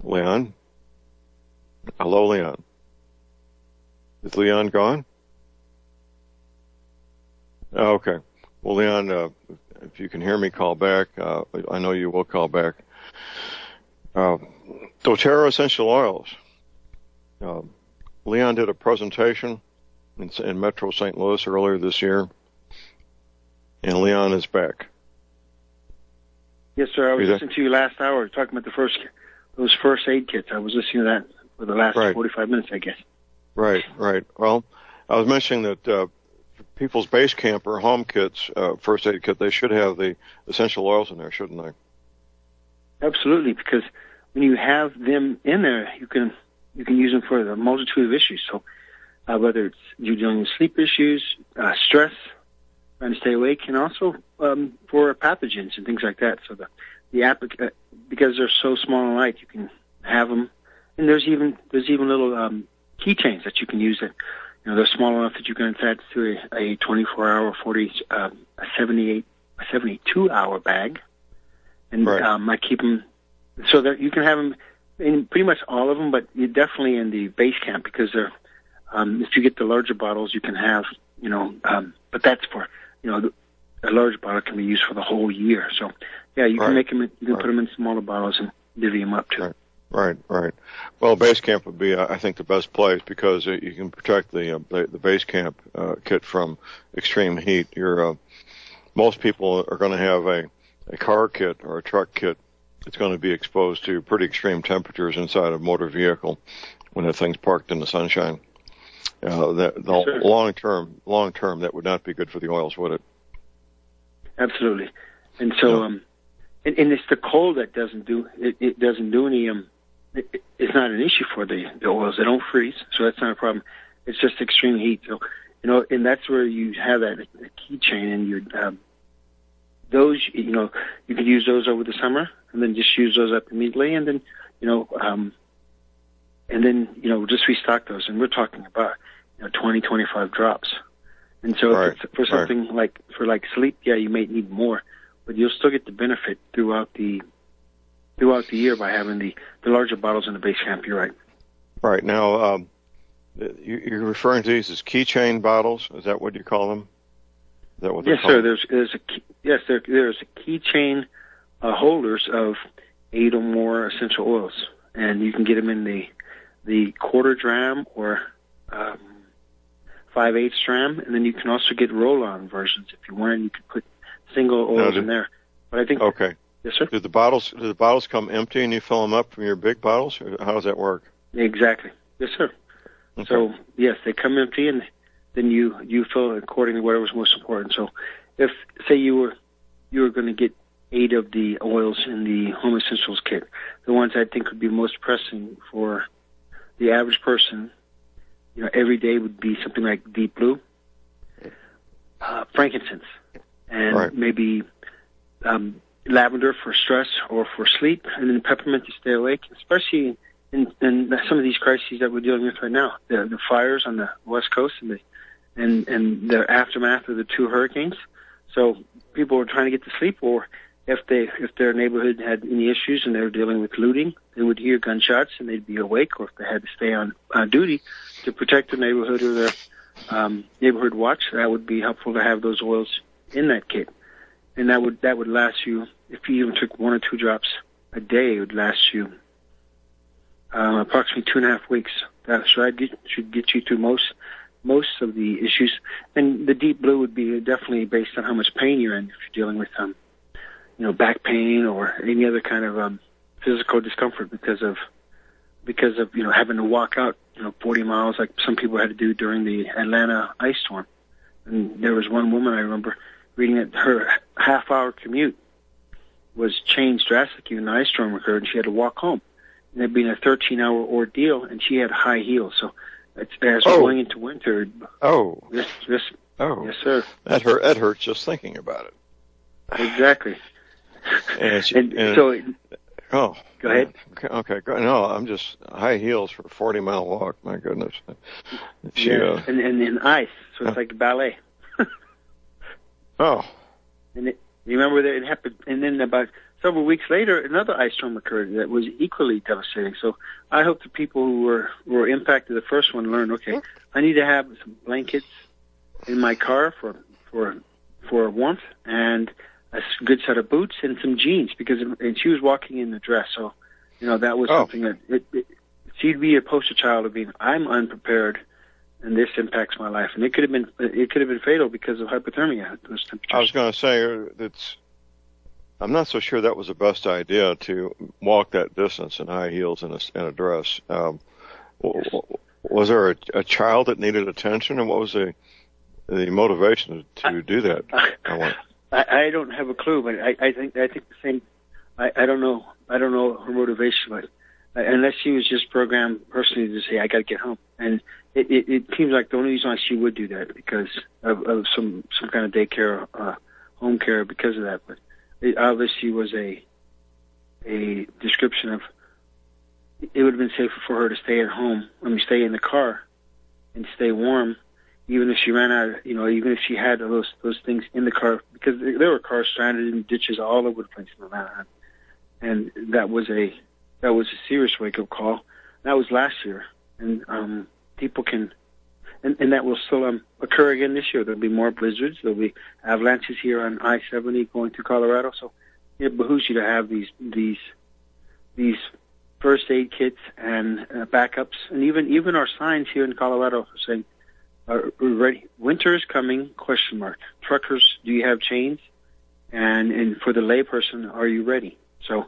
Leon? Hello, Leon. Is Leon gone? Oh, okay. Well, Leon, if you can hear me, call back. I know you will call back. doTERRA essential oils. Leon did a presentation in Metro St. Louis earlier this year, and Leon is back. Yes, sir. I was listening to you last hour talking about those first aid kits. I was listening to that for the last 45 minutes, I guess. Right. Well, I was mentioning that people's base camp or home kits, first aid kit, they should have the essential oils in there, shouldn't they? Absolutely, because when you have them in there, you can use them for a multitude of issues. So whether it's you're dealing with sleep issues, stress, trying to stay awake, and also for pathogens and things like that. So because they're so small and light, you can have them. And there's even little keychains that you can use that, they're small enough that you can attach to a 24-hour, a 72-hour bag. And I keep them so that you can have them in pretty much all of them, but you're definitely in the base camp because they're, if you get the larger bottles, you can have, but that's for, a large bottle can be used for the whole year. So, yeah, you can make them, you can put them in smaller bottles and divvy them up too. Right. Well, base camp would be, I think, the best place because you can protect the base camp kit from extreme heat. Most people are going to have a car kit or a truck kit. It's going to be exposed to pretty extreme temperatures inside a motor vehicle when the thing's parked in the sunshine. Long term, that would not be good for the oils, would it? Absolutely. And so, and it's the cold that doesn't do any. It's not an issue for the oils. They don't freeze, so that's not a problem. It's just extreme heat. So, and that's where you have that keychain, and those, you can use those over the summer, and then just use those up immediately, and then, just restock those. And we're talking about, 20, 25 drops. And so if it's for something like sleep, yeah, you may need more, but you'll still get the benefit throughout the year by having the larger bottles in the base camp. You're right. Right. Now, you're referring to these as keychain bottles. Is that what you call them? Is that what they're called? Yes, sir. There's a keychain holders of 8 or more essential oils, and you can get them in the quarter dram or 5/8 dram, and then you can also get roll-on versions if you want. You can put single oils in there. But I think yes, sir. Do the bottles come empty and you fill them up from your big bottles? Or how does that work? Exactly. Yes, sir. Okay. So yes, they come empty, and then you fill it according to whatever's most important. So if say you were going to get 8 of the oils in the Home Essentials kit, the ones I think would be most pressing for the average person, every day would be something like deep blue, frankincense, and maybe lavender for stress or for sleep, and then peppermint to stay awake, especially in some of these crises that we're dealing with right now, the fires on the West Coast and the aftermath of the 2 hurricanes. So people were trying to get to sleep, or if their neighborhood had any issues and they were dealing with looting, they would hear gunshots and they'd be awake, or if they had to stay on duty to protect their neighborhood or their neighborhood watch, that would be helpful to have those oils in that kit. And that would last you, if you even took 1 or 2 drops a day, it would last you approximately 2.5 weeks. So that should get you through most of the issues. And the deep blue would be definitely based on how much pain you're in. If you're dealing with back pain or any other kind of physical discomfort because of having to walk out 40 miles like some people had to do during the Atlanta ice storm. And there was one woman I remember reading that her half-hour commute was changed drastically when the ice storm occurred, and she had to walk home. And it being a 13-hour ordeal, and she had high heels. So as we're going into winter. Yes, sir. That hurts just thinking about it. Exactly. Go ahead. Okay. No, I'm just high heels for a 40-mile walk. My goodness. And in ice, so it's like ballet. And you remember that it happened, and then about several weeks later, another ice storm occurred that was equally devastating. So I hope the people who were impacted the first one learned, okay, I need to have some blankets in my car for warmth, and a good set of boots and some jeans, and she was walking in a dress. So, that was something that she'd be a poster child of being, I'm unprepared, and this impacts my life. And it could have been fatal because of hypothermia at those temperatures. I was going to say I'm not so sure that was the best idea to walk that distance in high heels and a dress. Yes. Was there a child that needed attention, and what was the motivation to do that? I don't have a clue, but I think the same. I don't know her motivation, but unless she was just programmed personally to say, I got to get home. And it seems like the only reason why she would do that because of some kind of daycare, home care because of that. But it obviously was a description of it would have been safer for her to stay at home, stay in the car and stay warm, even if she ran out, even if she had those things in the car, because there were cars stranded in ditches all over the place in Atlanta. And that was a serious wake-up call. That was last year. And people can, and that will still occur again this year. There'll be more blizzards. There'll be avalanches here on I-70 going to Colorado. So it behooves you to have these first aid kits and backups, and even our signs here in Colorado saying, "Are we ready? Winter is coming?" ? Truckers, do you have chains? And for the layperson, are you ready? So,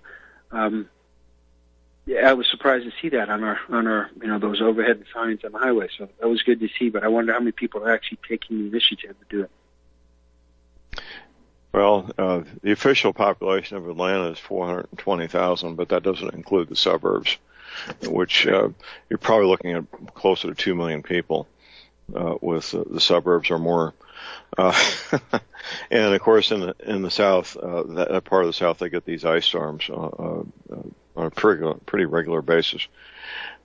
I was surprised to see that on our those overhead signs on the highway. So that was good to see. But I wonder how many people are actually taking the initiative to do it. Well, the official population of Atlanta is 420,000, but that doesn't include the suburbs, which you're probably looking at closer to 2 million people, with the suburbs or more. And of course, in the South, that part of the South, they get these ice storms on a pretty regular basis.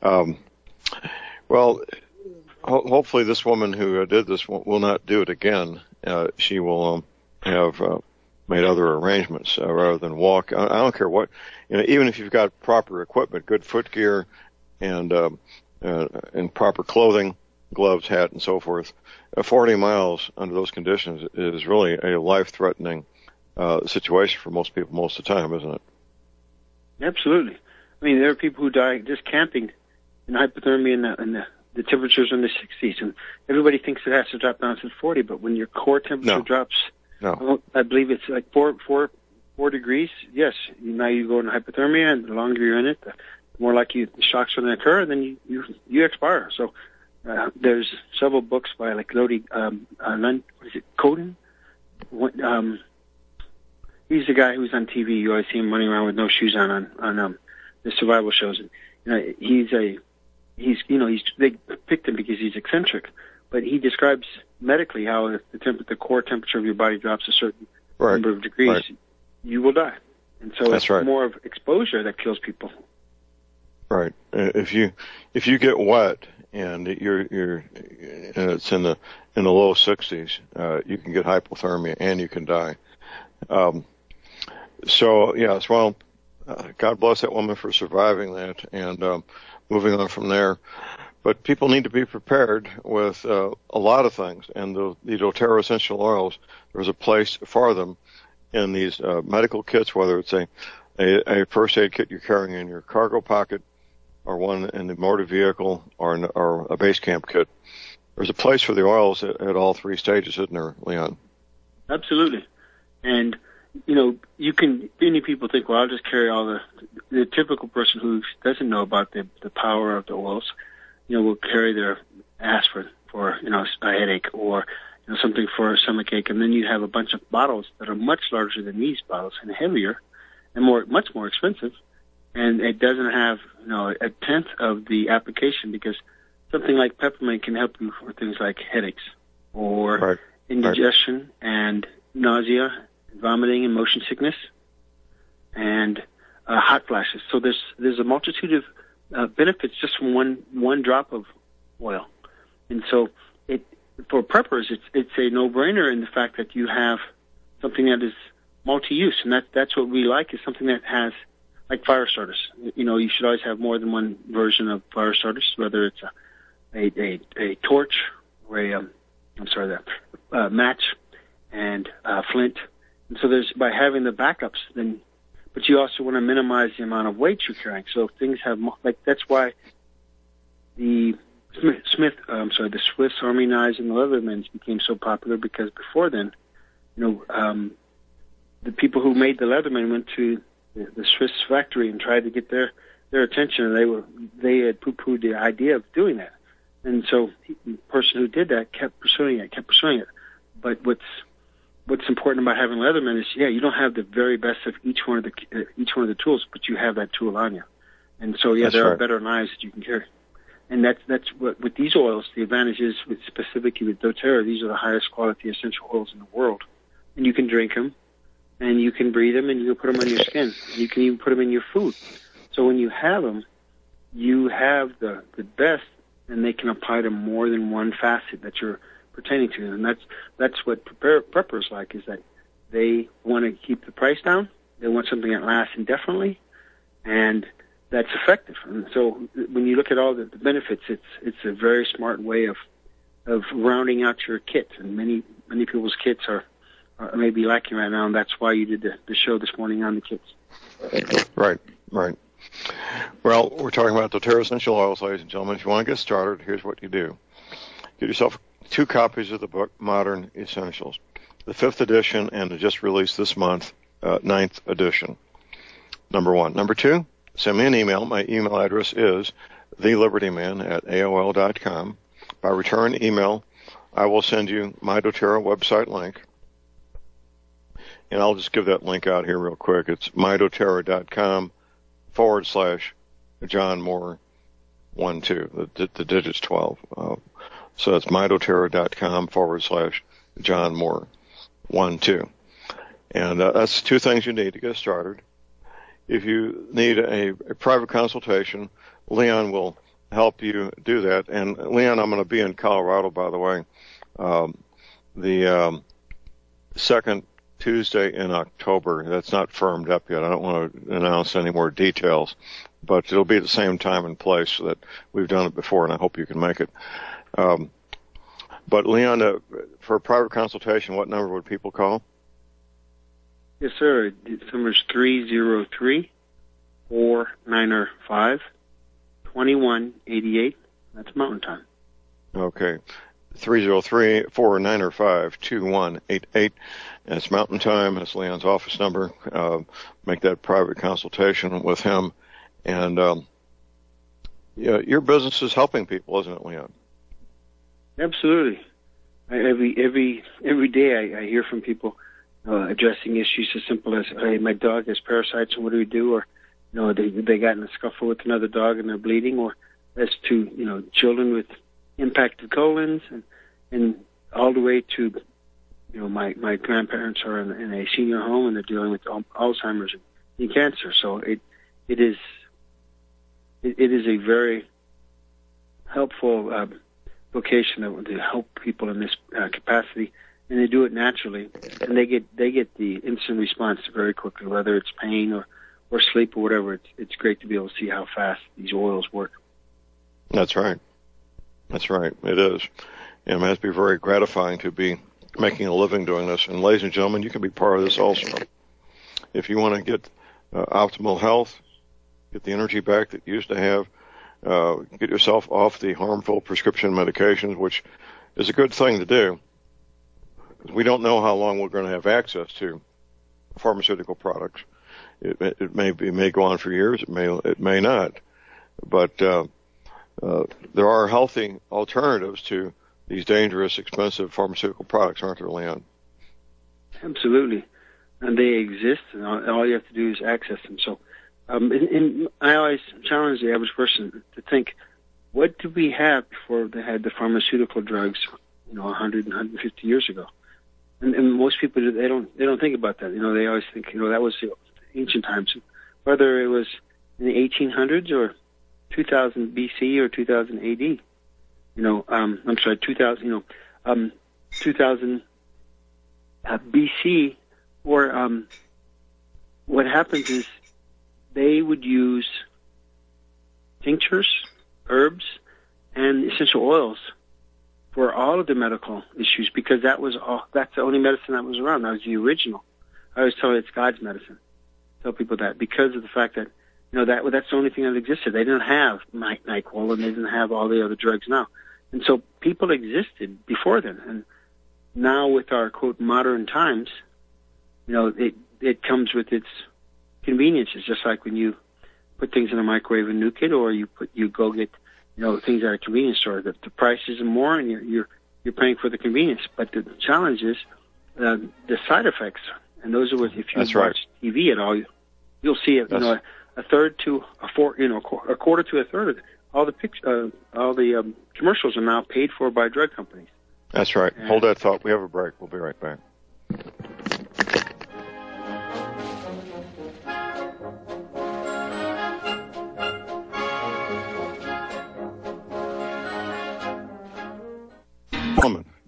Well, hopefully, this woman who did this will not do it again. She will have made other arrangements rather than walk. I don't care what, even if you've got proper equipment, good footgear, and proper clothing, gloves, hat, and so forth. 40 miles under those conditions is really a life-threatening situation for most people most of the time, isn't it? Absolutely. I mean, there are people who die just camping in hypothermia and the temperatures in the 60s, and everybody thinks it has to drop down to 40, but when your core temperature drops, I believe it's like 4 degrees, yes, now you go into hypothermia, and the longer you're in it, the more likely the shocks are going to occur, and then you expire. So there's several books by like Lodi, Coden? He's the guy who's on TV. You always see him running around with no shoes on the survival shows. And, they picked him because he's eccentric, but he describes medically how if the core temperature of your body drops a certain number of degrees, you will die. And so it's more of exposure that kills people. Right. If you get wet and it's in the low 60s, you can get hypothermia and you can die. So yes, well, God bless that woman for surviving that and moving on from there. But people need to be prepared with a lot of things, and the doTERRA essential oils. There's a place for them in these medical kits, whether it's a first aid kit you're carrying in your cargo pocket, or one in the motor vehicle, or a base camp kit. There's a place for the oils at all three stages, isn't there, Leon? Absolutely. And many people think, well, I'll just carry all the typical person who doesn't know about the power of the oils, will carry their aspirin for, a headache or, something for a stomach ache. And then you have a bunch of bottles that are much larger than these bottles and heavier and much more expensive. And it doesn't have, a tenth of the application because something like peppermint can help you for things like headaches or indigestion and nausea, vomiting and motion sickness, and hot flashes. So there's a multitude of benefits just from one drop of oil. And so for preppers, it's a no-brainer in the fact that you have something that is multi-use, and that's what we like, is something that has, like fire starters. You should always have more than one version of fire starters, whether it's a torch or a match and flint. And so by having the backups, but you also want to minimize the amount of weight you're carrying. So things have, that's why the Swiss Army knives and the Leathermans became so popular because before then, the people who made the Leatherman went to the Swiss factory and tried to get their attention, and they had poo-pooed the idea of doing that. And so the person who did that kept pursuing it. But what's important about having Leatherman is, you don't have the very best of each one of the tools, but you have that tool on you. And so, there are better knives that you can carry. And that's what, with these oils, the advantage is, specifically with doTERRA, these are the highest quality essential oils in the world. And you can drink them, and you can breathe them, and you can put them on your skin. And you can even put them in your food. So when you have them, you have the best, and they can apply to more than one facet that you're pertaining to. And that's what preppers like, is that they want to keep the price down. They want something that lasts indefinitely, and that's effective. And so when you look at all the benefits, it's a very smart way of rounding out your kit. And many people's kits are maybe lacking right now, and that's why you did the show this morning on the kits. Right. Well, we're talking about doTERRA essential oils, ladies and gentlemen. If you want to get started, here's what you do. Get yourself 2 copies of the book, Modern Essentials, the 5th edition, and the just released this month, 9th edition. Number 1. Number 2, send me an email. My email address is thelibertyman@aol.com. By return email, I will send you my doTERRA website link. And I'll just give that link out here real quick. It's mydoterra.com/John Moore 12, the digits 12. So that's mydoterra.com/John Moore 12. And that's 2 things you need to get started. If you need a private consultation, Leon will help you do that. And Leon, I'm going to be in Colorado, by the way, the second Tuesday in October. That's not firmed up yet. I don't want to announce any more details, but it'll be at the same time and place so that we've done it before, and I hope you can make it. But Leon, for a private consultation, what number would people call? Yes, sir. The number is 303-495-2188. That's Mountain Time. Okay. 303-495-2188. That's Mountain Time. That's Leon's office number. Make that private consultation with him. And your business is helping people, isn't it, Leon? Absolutely. Every day I hear from people addressing issues as simple as, hey, my dog has parasites, and what do we do? Or, they got in a scuffle with another dog and they're bleeding. Or as to, children with impacted colons, and all the way to, my grandparents are in a senior home and they're dealing with Alzheimer's and cancer. So it is a very helpful vocation to help people in this capacity, and they do it naturally, and they get the instant response very quickly, whether it's pain or sleep or whatever. It's great to be able to see how fast these oils work. That's right. It is. And it has to be very gratifying to be making a living doing this. And ladies and gentlemen, you can be part of this also. If you want to get optimal health, get the energy back that you used to have, get yourself off the harmful prescription medications, which is a good thing to do. We don't know how long we're going to have access to pharmaceutical products. It may go on for years. It may not. But there are healthy alternatives to these dangerous, expensive pharmaceutical products, aren't there, Leon? Absolutely. And they exist, and all you have to do is access them. So I always challenge the average person to think, what did we have before they had the pharmaceutical drugs, 100 and 150 years ago? And most people, they don't think about that. They always think, that was the ancient times. Whether it was in the 1800s or 2000 BC or 2000 AD. 2000 BC, or what happens is they would use tinctures, herbs, and essential oils for all of the medical issues, because that's the only medicine that was around. That was the original. I always tell you it's God's medicine. Tell people that, because of the fact that that's the only thing that existed. They didn't have NyQuil, and they didn't have all the other drugs now. And so people existed before then. And now with our, quote, modern times, it comes with its conveniences, just like when you put things in a microwave and nuke it, or you go get, things at a convenience store. The prices are more, and you're paying for the convenience. But the challenge is the side effects. And those are what, if you watch TV at all, you'll see it, a third to a quarter to a third of all the commercials are now paid for by drug companies. That's right. And hold that thought. We have a break. We'll be right back.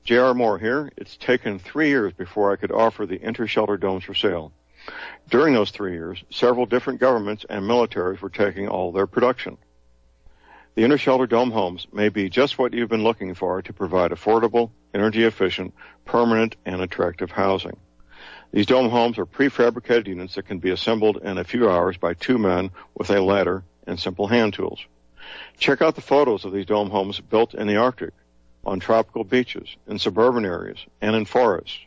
J.R. Moore here. It's taken 3 years before I could offer the inter-shelter domes for sale. During those 3 years, several different governments and militaries were taking all their production. The inter-shelter dome homes may be just what you've been looking for to provide affordable, energy-efficient, permanent, and attractive housing. These dome homes are prefabricated units that can be assembled in a few hours by 2 men with a ladder and simple hand tools. Check out the photos of these dome homes built in the Arctic, on tropical beaches, in suburban areas, and in forests.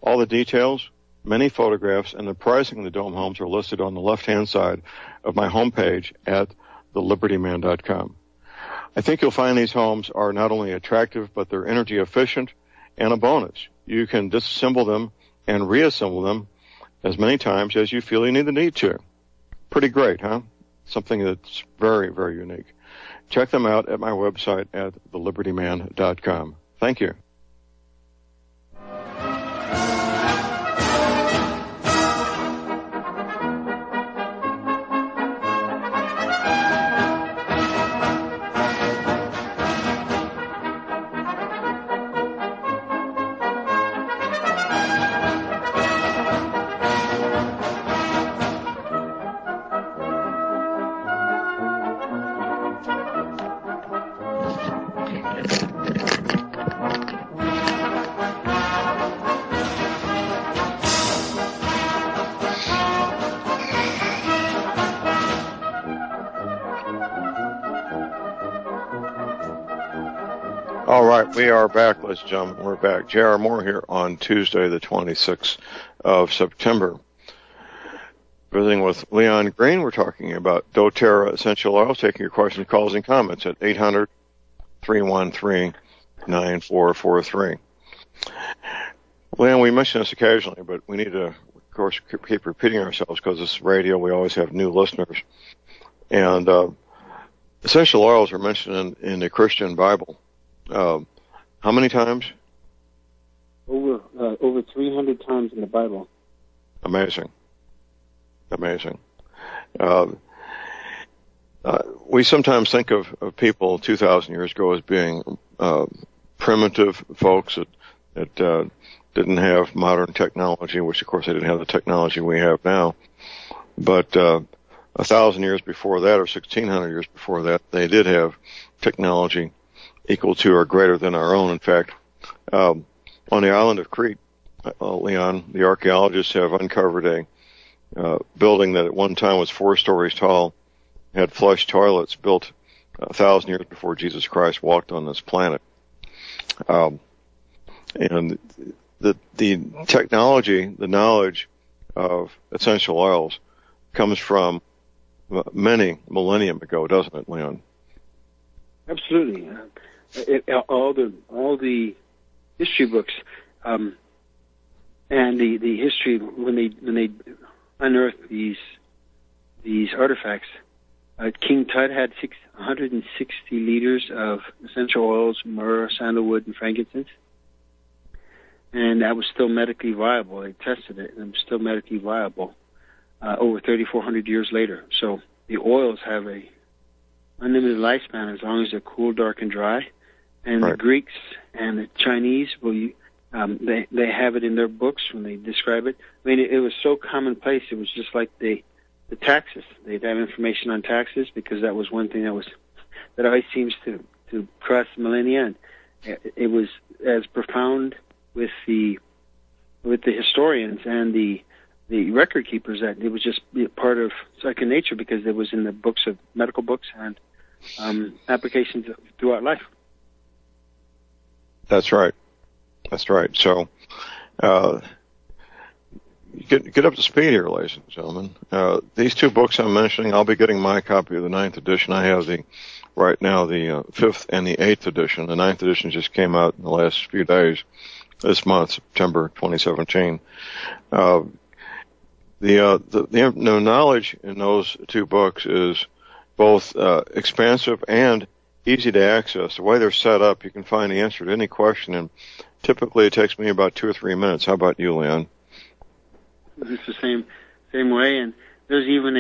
All the details, many photographs, and the pricing of the dome homes are listed on the left-hand side of my homepage at thelibertyman.com. I think you'll find these homes are not only attractive, but they're energy efficient, and a bonus. You can disassemble them and reassemble them as many times as you feel you need to. Pretty great, huh? Something that's very, very unique. Check them out at my website at thelibertyman.com. Thank you. All right, we are back, ladies and gentlemen. We're back. J.R. Moore here on Tuesday, the 26th of September. Visiting with Leon Green, we're talking about doTERRA essential oils, taking your questions, calls, and comments at 800-313-9443. Leon, we mention this occasionally, but we need to, of course, keep repeating ourselves because this is radio. We always have new listeners. And essential oils are mentioned in the Christian Bible. How many times? Over 300 times in the Bible. Amazing. We sometimes think of people 2,000 years ago as being primitive folks that didn't have modern technology, which of course they didn't have the technology we have now. But 1,000 years before that, or 1,600 years before that, they did have technology equal to or greater than our own. In fact, on the island of Crete, Leon, the archaeologists have uncovered a building that at one time was 4 stories tall, had flush toilets, built 1,000 years before Jesus Christ walked on this planet. And the technology, the knowledge of essential oils comes from many millennium ago, doesn't it, Leon? Absolutely. All the history books and the history when they unearthed these artifacts, King Tut had 160 liters of essential oils, myrrh, sandalwood, and frankincense, and that was still medically viable. They tested it, and it was still medically viable over 3,400 years later. So the oils have a unlimited lifespan as long as they're cool, dark, and dry. And right. The Greeks and the Chinese they have it in their books when they describe it. I mean, it was so commonplace. It was just like the taxes. They'd have information on taxes because that was one thing that always seems to cross millennia. And it was as profound with the historians and the the record keepers that it was just part of second nature because it was in the books of medical books and applications throughout life. That's right. That's right. So, get up to speed here, ladies and gentlemen. These two books I'm mentioning, I'll be getting my copy of the 9th edition. I have right now the 5th and the 8th edition. The 9th edition just came out in the last few days, this month, September 2017. The knowledge in those two books is both expansive and easy to access. The way they're set up, you can find the answer to any question, and typically it takes me about 2 or 3 minutes. How about you, Leon? It's the same way, and there's even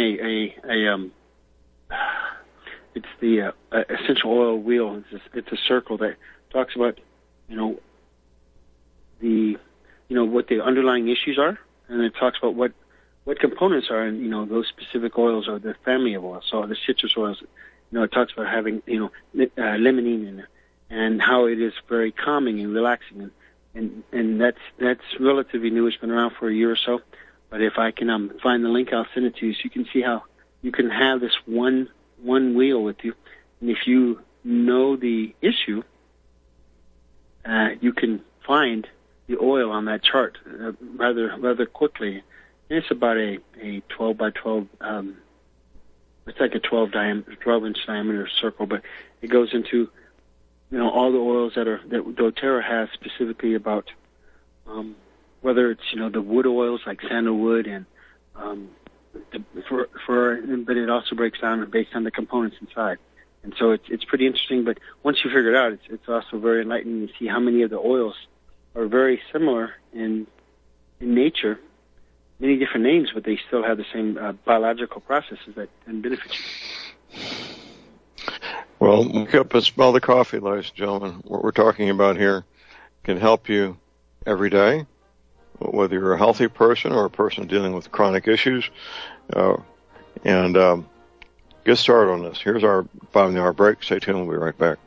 it's the essential oil wheel. It's a circle that talks about what the underlying issues are, and it talks about what components are in those specific oils or the family of oils. So the citrus oils, it talks about having limonene in it, and how it is very calming and relaxing, and that's relatively new. It's been around for a year or so. But if I can find the link, I'll send it to you so you can see how you can have this one wheel with you. And if you know the issue, you can find the oil on that chart rather quickly. And it's about a 12 by 12. It's like a 12-inch diameter circle, but it goes into all the oils that doTERRA has specifically about. Whether it's the wood oils like sandalwood and but it also breaks down based on the components inside, and so it's pretty interesting. But once you figure it out, it's also very enlightening to see how many of the oils are very similar in nature, many different names, but they still have the same biological processes that can benefit you. Well, wake up and smell the coffee, ladies and gentlemen. What we're talking about here can help you every day, whether you're a healthy person or a person dealing with chronic issues, and get started on this. Here's our bottom-of-the-hour break. Stay tuned. We'll be right back.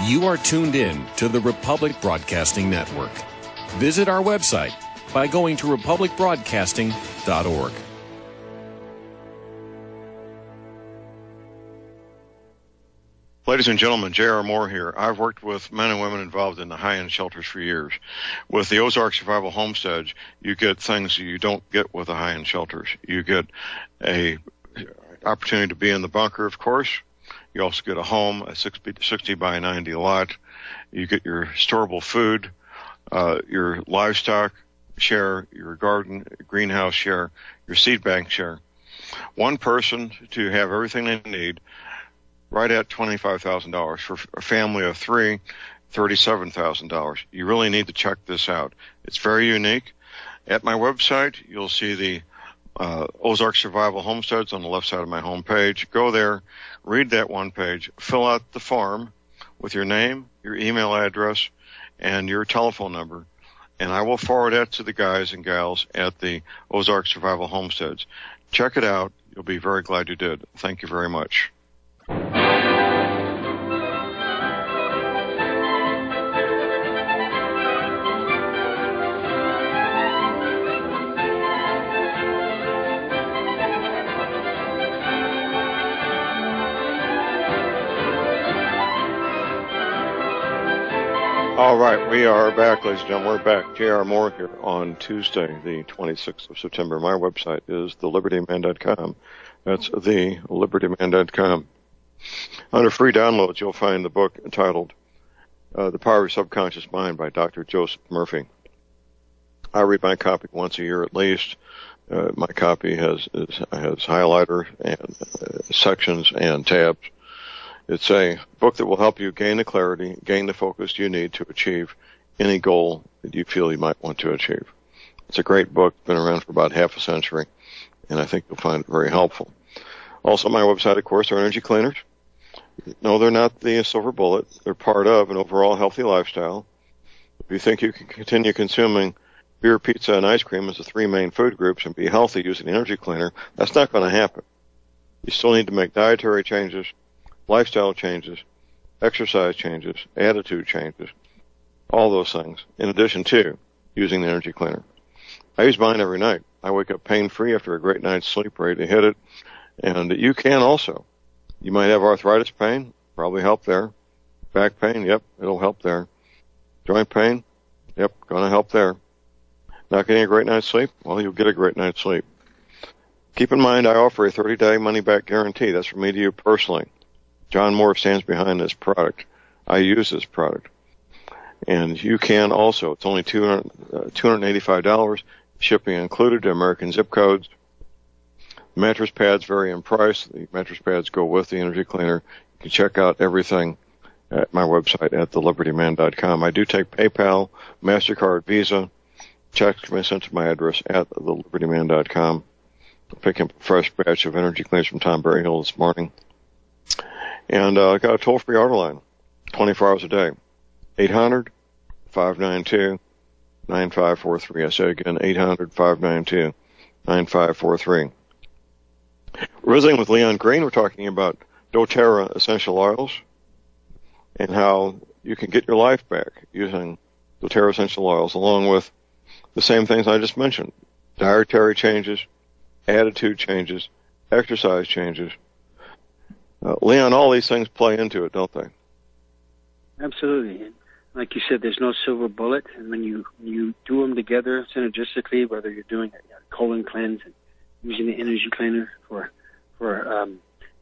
You are tuned in to the Republic Broadcasting Network. Visit our website by going to republicbroadcasting.org. Ladies and gentlemen, J.R. Moore here. I've worked with men and women involved in the high-end shelters for years. With the Ozark Survival Homesteads, you get things you don't get with the high-end shelters. You get a opportunity to be in the bunker, of course. You also get a home, a 60 by 90 lot. You get your storable food, your livestock share, your garden, greenhouse share, your seed bank share. One person to have everything they need, right at $25,000. For a family of 3, $37,000. You really need to check this out. It's very unique. At my website, you'll see the Ozark Survival Homesteads on the left side of my homepage. Go there, read that one page, fill out the form with your name, your email address, and your telephone number, and I will forward that to the guys and gals at the Ozark Survival Homesteads. Check it out. You'll be very glad you did. Thank you very much. All right, we are back, ladies and gentlemen. We're back. J.R. Moore here on Tuesday, the 26th of September. My website is thelibertyman.com. That's thelibertyman.com. Under free downloads, you'll find the book entitled The Power of Your Subconscious Mind by Dr. Joseph Murphy. I read my copy once a year at least. My copy has highlighter and sections and tabs. It's a book that will help you gain the clarity, gain the focus you need to achieve any goal that you feel you might want to achieve. It's a great book, been around for about half a century, and I think you'll find it very helpful. Also, my website, of course, are energy cleaners. No, they're not the silver bullet. They're part of an overall healthy lifestyle. If you think you can continue consuming beer, pizza, and ice cream as the three main food groups and be healthy using the energy cleaner, that's not going to happen. You still need to make dietary changes, lifestyle changes, exercise changes, attitude changes, all those things, in addition to using the energy cleaner. I use mine every night. I wake up pain-free after a great night's sleep, ready to hit it. And you can also. You might have arthritis pain, probably help there. Back pain, yep, it'll help there. Joint pain, yep, going to help there. Not getting a great night's sleep? Well, you'll get a great night's sleep. Keep in mind, I offer a 30-day money-back guarantee. That's from me to you personally. John Moore stands behind this product. I use this product. And you can also. It's only $285, shipping included to American zip codes. Mattress pads vary in price. The mattress pads go with the energy cleaner. You can check out everything at my website at thelibertyman.com. I do take PayPal, MasterCard, Visa. Checks can be sent to my address at thelibertyman.com. Picking up a fresh batch of energy cleaners from Tom Berryhill this morning. And I got a toll-free order line, 24 hours a day. 800-592-9543. I say again, 800-592-9543. We're visiting with Leon Green. We're talking about doTERRA essential oils and how you can get your life back using doTERRA essential oils, along with the same things I just mentioned: dietary changes, attitude changes, exercise changes. Leon, all these things play into it, don't they? Absolutely. And like you said, there's no silver bullet, and when you do them together synergistically, whether you're doing a colon cleanse and using the energy cleaner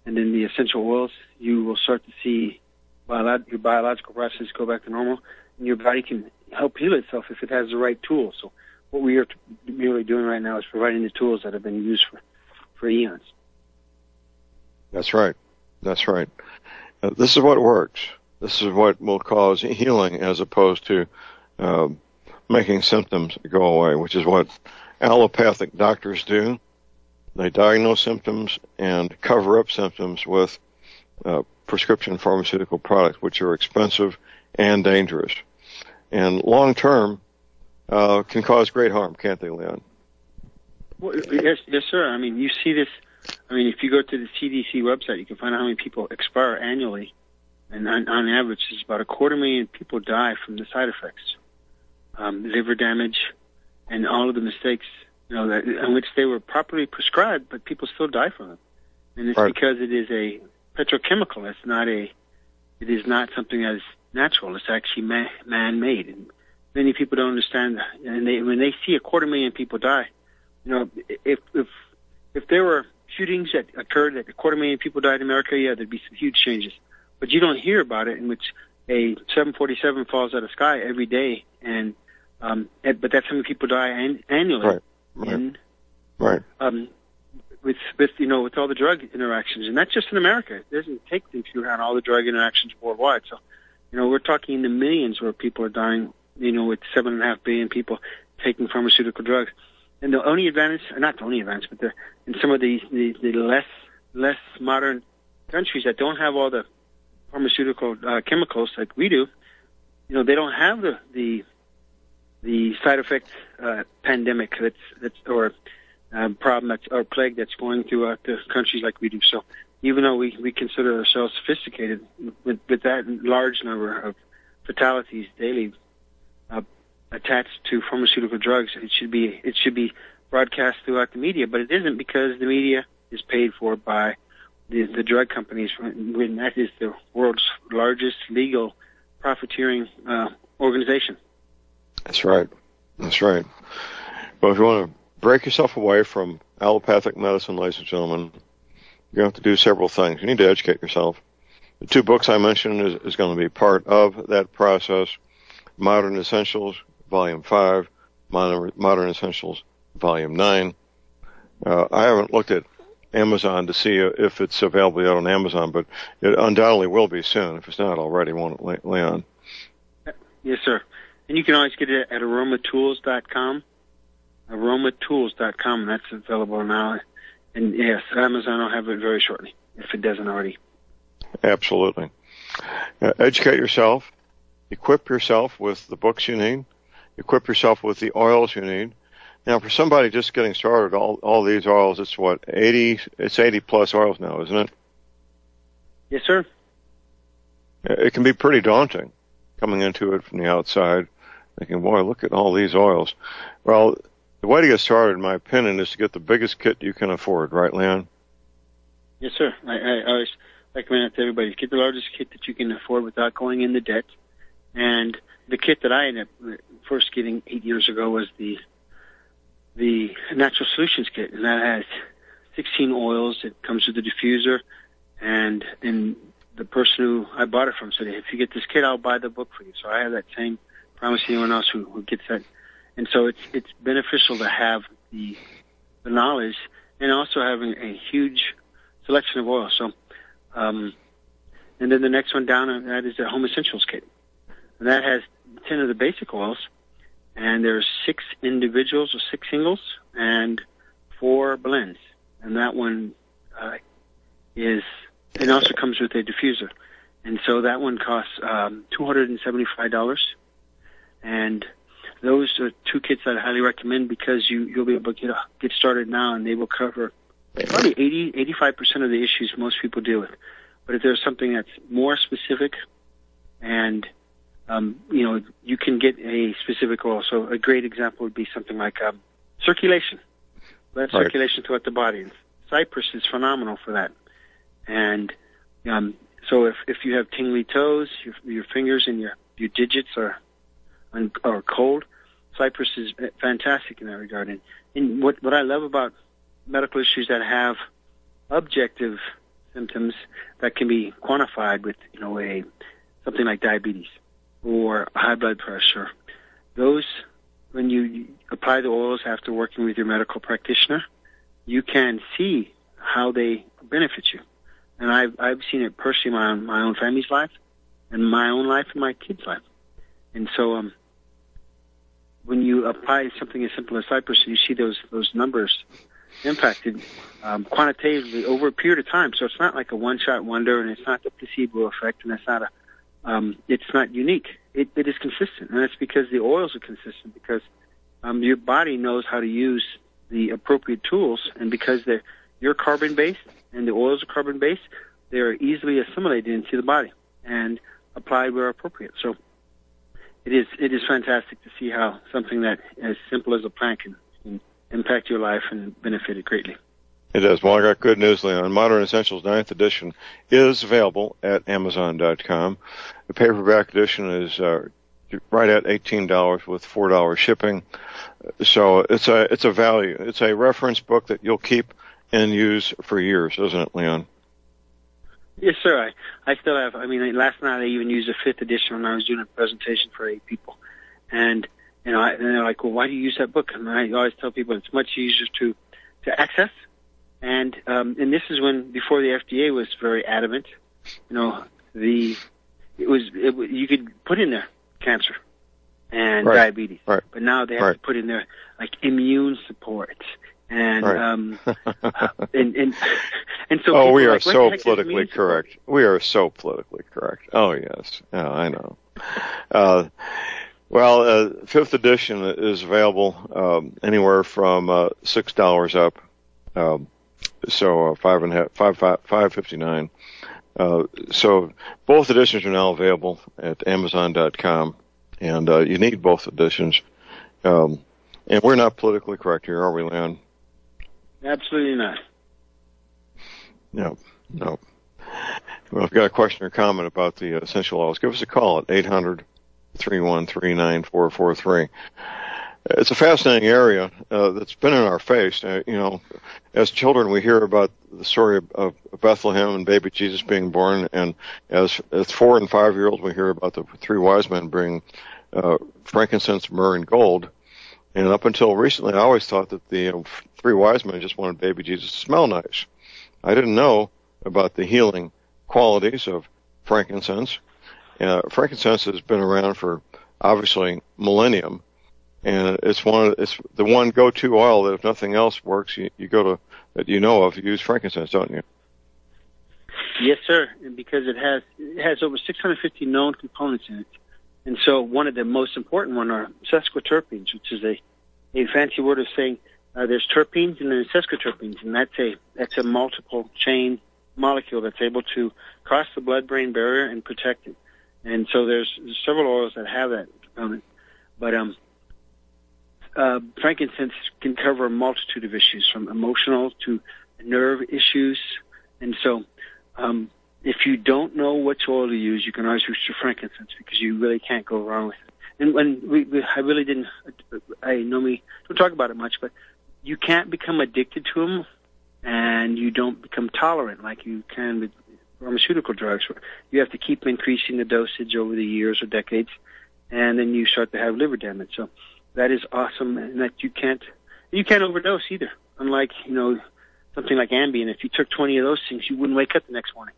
and then the essential oils, you will start to see your biological processes go back to normal, and your body can help heal itself if it has the right tools. So what we are merely doing right now is providing the tools that have been used for eons. That's right. That's right. This is what works. This is what will cause healing as opposed to making symptoms go away, which is what allopathic doctors do. They diagnose symptoms and cover up symptoms with prescription pharmaceutical products, which are expensive and dangerous. And long-term can cause great harm, can't they, Leon? Well, yes, sir. I mean, you see this. I mean, if you go to the CDC website, you can find out how many people expire annually. And on average, it's about 250,000 people die from the side effects, liver damage, and all of the mistakes, in which they were properly prescribed, but people still die from them. And it's right. Because it is a petrochemical. It is not something that is natural. It's actually man-made. And many people don't understand that. And when they see 250,000 people die, if there were shootings that occurred that 250,000 people died in America, yeah, there'd be some huge changes. But you don't hear about it, in which a 747 falls out of the sky every day, but that's how many people die annually. Right. With all the drug interactions, and that's just in America. It doesn't take into account all the drug interactions worldwide. So, we're talking in the millions where people are dying. With 7.5 billion people taking pharmaceutical drugs. And the only advantage, not the only advantage, but in some of the less modern countries that don't have all the pharmaceutical chemicals like we do, they don't have the side effect pandemic or problem or plague that's going throughout the countries like we do. So even though we consider ourselves sophisticated with that large number of fatalities daily attached to pharmaceutical drugs, it should be broadcast throughout the media, but it isn't, because the media is paid for by the drug companies, when that is the world's largest legal profiteering organization. That's right. Well, if you want to break yourself away from allopathic medicine, ladies and gentlemen, you have to do several things. You need to educate yourself. The 2 books I mentioned is going to be part of that process. Modern Essentials, Volume 5, Modern Essentials, Volume 9. I haven't looked at Amazon to see if it's available yet on Amazon, but it undoubtedly will be soon, if it's not already, won't it, Leon? Yes, sir. And you can always get it at aromatools.com. Aromatools.com, that's available now. And yes, Amazon will have it very shortly, if it doesn't already. Absolutely. Educate yourself. Equip yourself with the books you need. Equip yourself with the oils you need. Now, for somebody just getting started, all these oils, it's what, 80? It's 80 plus oils now, isn't it? Yes, sir. It can be pretty daunting coming into it from the outside, thinking, boy, look at all these oils. Well, the way to get started, in my opinion, is to get the biggest kit you can afford, right, Leon? Yes, sir. I always recommend it to everybody. Get the largest kit that you can afford without going into debt. And the kit that I ended up first getting 8 years ago was the Natural Solutions kit, and that has 16 oils. It comes with a diffuser, and then the person who I bought it from said, if you get this kit, I'll buy the book for you. So I have that same promise to anyone else who gets that. And so it's beneficial to have the knowledge and also having a huge selection of oils. So, and then the next one down, that is the Home Essentials kit. And that has 10 of the basic oils, and there's 6 individuals or 6 singles and 4 blends. And that one it also comes with a diffuser. And so that one costs $275. And those are 2 kits that I highly recommend because you'll be able to get started now, and they will cover probably 85% of the issues most people deal with. But if there's something that's more specific, and you can get a specific oil. So a great example would be something like circulation. Blood circulation throughout the body. And cypress is phenomenal for that. And so if you have tingly toes, your fingers and your digits are cold, cypress is fantastic in that regard. And what I love about medical issues that have objective symptoms that can be quantified with something like diabetes or high blood pressure, those, when you apply the oils after working with your medical practitioner, you can see how they benefit you. And I've seen it personally in my own family's life, and my own life, and my kids' life. And so when you apply something as simple as cypress, you see those numbers impacted quantitatively over a period of time. So it's not like a one-shot wonder, and it's not the placebo effect, and it's not unique. It is consistent, and that's because the oils are consistent, because your body knows how to use the appropriate tools, and because you're carbon-based and the oils are carbon-based, they are easily assimilated into the body and applied where appropriate. So it is fantastic to see how something that as simple as a plant can impact your life and benefit it greatly. It is. Well, I got good news, Leon. Modern Essentials 9th edition is available at Amazon.com. The paperback edition is right at $18 with $4 shipping. So it's a value. It's a reference book that you'll keep and use for years, isn't it, Leon? Yes, sir. I still have. I mean, last night I even used a 5th edition when I was doing a presentation for 8 people, and and they're like, "Well, why do you use that book?" And I always tell people it's much easier to access, and this is before the FDA was very adamant. You could put in there cancer and diabetes, but now they have to put in there like immune support. And and so we are so politically correct. We are so politically correct. Oh yes, I know. 5th edition is available anywhere from $6 up, so $5.59. So both editions are now available at Amazon.com, and you need both editions. And we're not politically correct here, are we, Leon? Absolutely not. No. Well, if you've got a question or comment about the essential oils, give us a call at 800-313-9443. It's a fascinating area that's been in our face. As children, we hear about the story of Bethlehem and baby Jesus being born, and as 4 and 5-year-olds, we hear about the 3 wise men bringing frankincense, myrrh, and gold. And up until recently, I always thought that the 3 wise men just wanted baby Jesus to smell nice. I didn't know about the healing qualities of frankincense. Frankincense has been around for obviously millennium, and it's the one go-to oil that if nothing else works, you go to that you know of, you use frankincense, don't you? Yes, sir, and because it has over 650 known components in it. And so one of the most important ones are sesquiterpenes, which is a fancy word of saying there's terpenes and then sesquiterpenes, and that's a multiple chain molecule that's able to cross the blood-brain barrier and protect it. And so there's several oils that have that component. But frankincense can cover a multitude of issues, from emotional to nerve issues. And so if you don't know which oil to use, you can always use your frankincense, because you really can't go wrong with it. And when I really didn't, I normally don't talk about it much, but you can't become addicted to them, and you don't become tolerant like you can with pharmaceutical drugs. You have to keep increasing the dosage over the years or decades, and then you start to have liver damage. So that is awesome, and that you can't overdose either. Unlike, something like Ambien, if you took 20 of those things, you wouldn't wake up the next morning.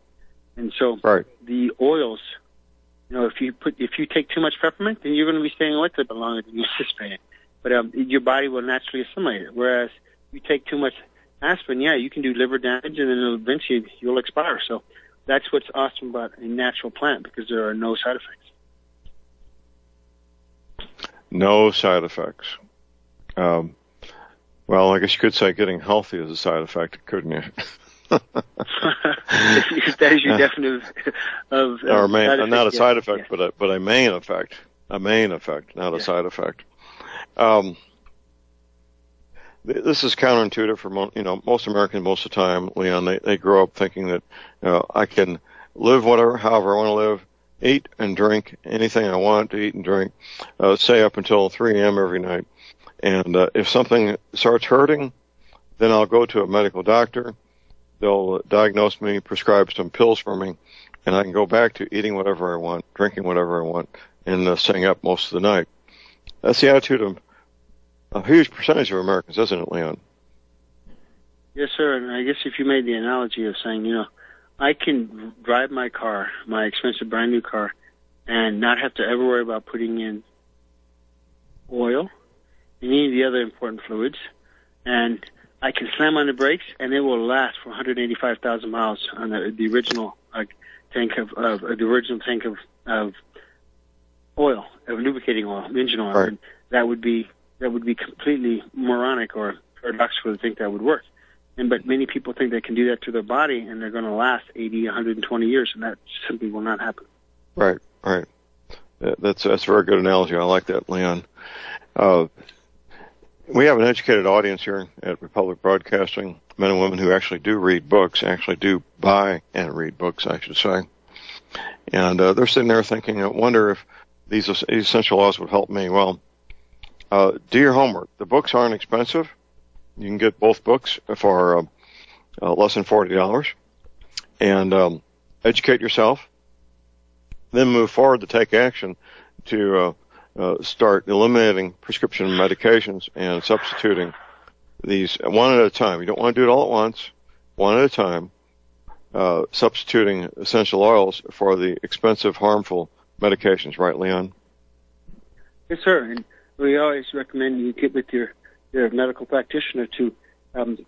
And so the oils, if you take too much peppermint, then you're going to be staying awake a bit longer than you anticipate. But your body will naturally assimilate it. Whereas if you take too much aspirin, you can do liver damage, and then eventually you'll expire. So that's what's awesome about a natural plant, because there are no side effects. No side effects. Well, I guess you could say getting healthy is a side effect, couldn't you? That is your definition of or not a side effect, yeah. but a main effect. A main effect, not a side effect. This is counterintuitive for most Americans most of the time, Leon. They grow up thinking that I can live however I want to live, eat and drink anything I want to eat and drink, say up until 3 a.m. every night. And if something starts hurting, then I'll go to a medical doctor. They'll diagnose me, prescribe some pills for me, and I can go back to eating whatever I want, drinking whatever I want, and staying up most of the night. That's the attitude of a huge percentage of Americans, isn't it, Leon? Yes, sir. And I guess if you made the analogy of saying, I can drive my car, my expensive brand new car, and not have to ever worry about putting in oil, any of the other important fluids, and I can slam on the brakes, and it will last for 185,000 miles on the original tank of oil, of lubricating oil, engine oil. Right. And that would be completely moronic or paradoxical to think that would work. But many people think they can do that to their body, and they're going to last 80, 120 years, and that simply will not happen. Right. That's a very good analogy. I like that, Leon. We have an educated audience here at Republic Broadcasting, men and women who actually do read books, actually do buy and read books, I should say. And they're sitting there thinking, I wonder if these essential oils would help me. Well, do your homework. The books aren't expensive. You can get both books for less than $40. And educate yourself. Then move forward to take action to start eliminating prescription medications and substituting these one at a time. You don't want to do it all at once, one at a time, substituting essential oils for the expensive, harmful medications. Right, Leon? Yes, sir. And we always recommend you get with your medical practitioner to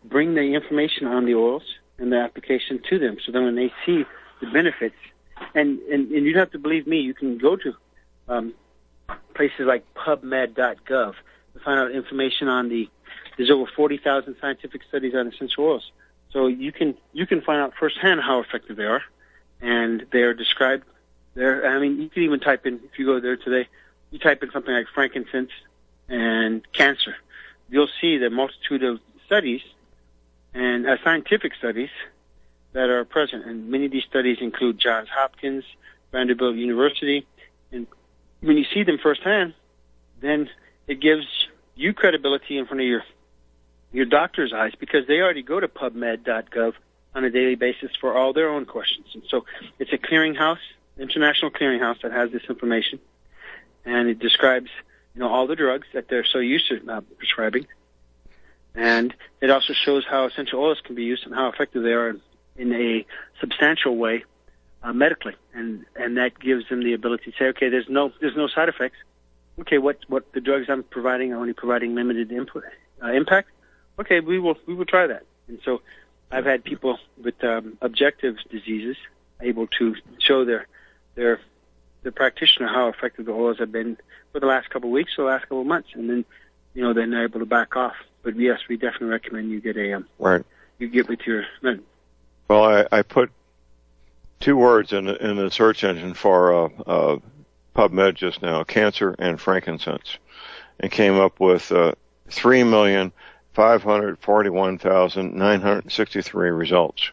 bring the information on the oils and the application to them, so then when they see the benefits, and you'd have to believe me, you can go to places like PubMed.gov to find out information on there's over 40,000 scientific studies on essential oils. So you can find out firsthand how effective they are, and they are described there. I mean, you can even type in, if you go there today, you type in something like frankincense and cancer. You'll see the multitude of studies and scientific studies that are present. And many of these studies include Johns Hopkins, Vanderbilt University. And when you see them firsthand, then it gives you credibility in front of your doctor's eyes, because they already go to PubMed.gov on a daily basis for all their own questions. And so it's a clearinghouse, international clearinghouse, that has this information, and it describes all the drugs that they're so used to prescribing, and it also shows how essential oils can be used and how effective they are in a substantial way medically, and that gives them the ability to say, okay, there's no side effects. Okay, what the drugs I'm providing are only providing limited impact. Okay, we will try that. And so I've had people with objective diseases able to show their practitioner how effective the oils have been for the last couple of weeks or the last couple of months, and then then they're able to back off. But yes, we definitely recommend you get you get with your med. Well, I put 2 words in the search engine for PubMed just now: cancer and frankincense, and came up with 3,541,963 results.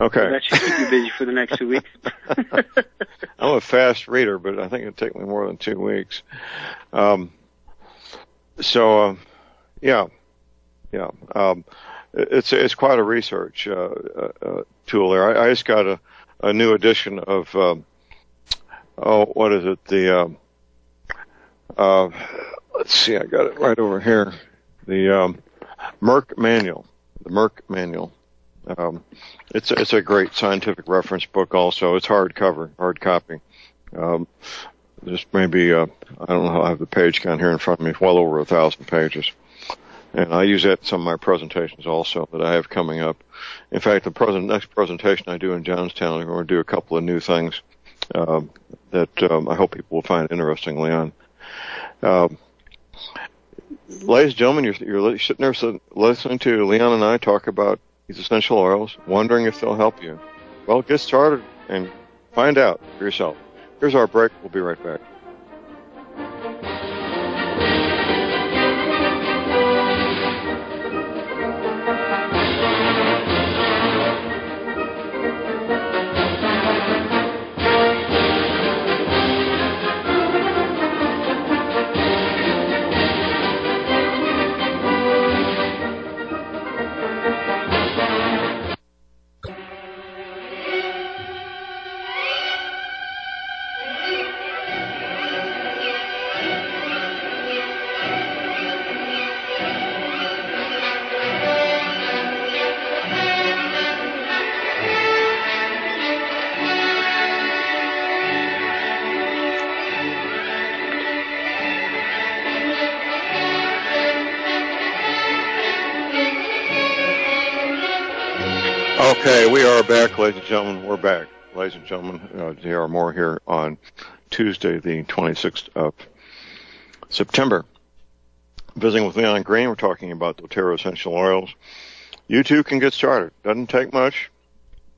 Okay. Well, that should keep you busy for the next 2 weeks. I'm a fast reader, but I think it'd take me more than 2 weeks. It's quite a research tool there. I just got a new edition of what is it? The let's see, I got it right over here. The Merck Manual. The Merck Manual. It's a great scientific reference book. Also, it's hard copy. Just maybe I don't know how I have the page count here in front of me. It's well over 1,000 pages, and I use that in some of my presentations also that I have coming up. In fact, the next presentation I do in Johnstown, I'm going to do a couple of new things that I hope people will find interesting, Leon. Ladies and gentlemen, you're sitting there listening to Leon and I talk about these essential oils, wondering if they'll help you. Well, get started and find out for yourself. Here's our break. We'll be right back. Okay, we are back, ladies and gentlemen. We're back, ladies and gentlemen. J.R. Moore here on Tuesday, the 26th of September. Visiting with Leon Green, we're talking about doTERRA essential oils. You too can get started. Doesn't take much.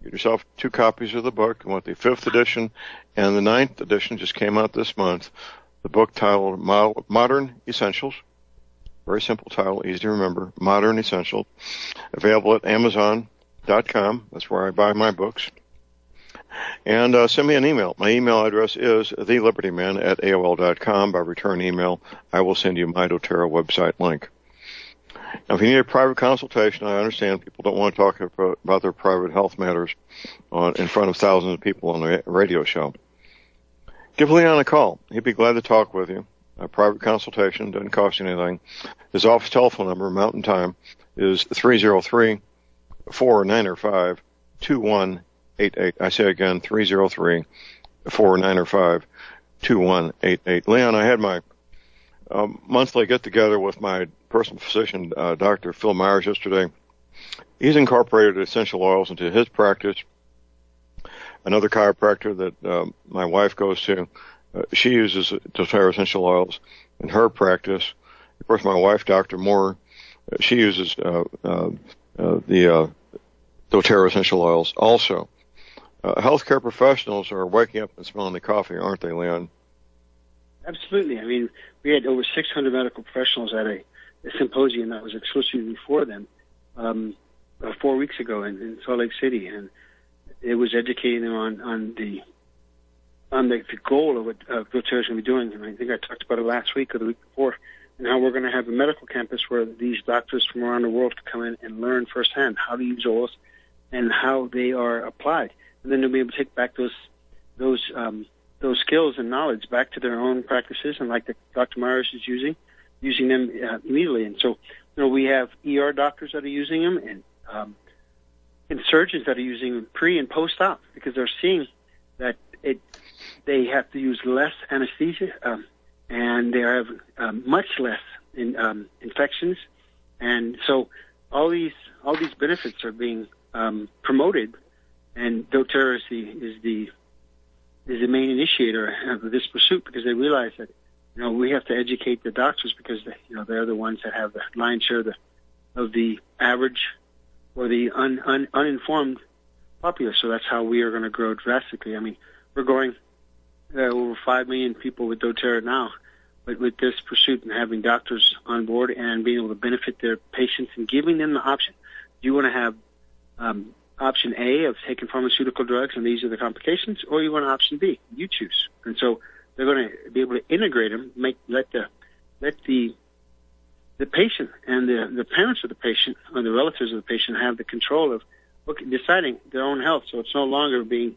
Get yourself 2 copies of the book. You want the 5th edition and the 9th edition just came out this month. The book titled Modern Essentials. Very simple title, easy to remember. Modern Essentials. Available at Amazon.com. That's where I buy my books. And send me an email. My email address is thelibertyman@AOL.com. By return email, I will send you my doTERRA website link. Now, if you need a private consultation, I understand people don't want to talk about their private health matters in front of thousands of people on the radio show. Give Leon a call. He'd be glad to talk with you. A private consultation doesn't cost you anything. His office telephone number, Mountain Time, is 303-495-2188. I say again, 303-495-2188. Leon, I had my monthly get-together with my personal physician, Dr. Phil Myers, yesterday. He's incorporated essential oils into his practice. Another chiropractor that my wife goes to, she uses doTERRA essential oils in her practice. Of course, my wife, Dr. Moore, she uses the doTERRA essential oils also. Healthcare professionals are waking up and smelling the coffee, aren't they, Leon? Absolutely. I mean, we had over 600 medical professionals at a symposium that was exclusively for them 4 weeks ago in Salt Lake City, and it was educating them on the goal of what doTERRA is going to be doing. And I think I talked about it last week or the week before, and how we're going to have a medical campus where these doctors from around the world can come in and learn firsthand how to use oils and how they are applied, and then they'll be able to take back those skills and knowledge back to their own practices, and like Dr. Myers is using them immediately. And so, we have ER doctors that are using them, and surgeons that are using them pre and post-op, because they're seeing that they have to use less anesthesia, and they have much less infections And so all these benefits are being promoted, and doTERRA is the main initiator of this pursuit, because they realize that we have to educate the doctors, because they're the ones that have the lion's share of the average or the uninformed populace. So that's how we are going to grow drastically. I mean, we're growing over 5 million people with doTERRA now, but with this pursuit and having doctors on board and being able to benefit their patients and giving them the option. Do you want to have option A of taking pharmaceutical drugs and these are the complications, or you want option B? You choose. And so they're going to be able to integrate them, let the patient and the parents of the patient or the relatives of the patient have the control of deciding their own health. So it's no longer being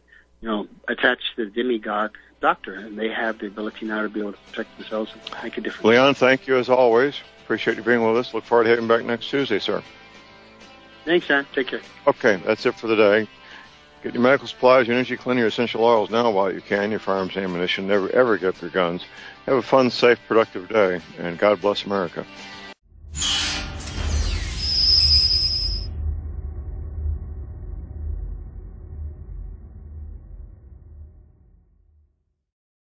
attached to the demigod doctor, and they have the ability now to be able to protect themselves and make a difference. Leon, thank you as always. Appreciate you being with us. Look forward to having you back next Tuesday, sir. Thanks, John. Take care. Okay, that's it for the day. Get your medical supplies, your energy, clean your essential oils now while you can, your firearms, ammunition. Never, ever give up your guns. Have a fun, safe, productive day, and God bless America.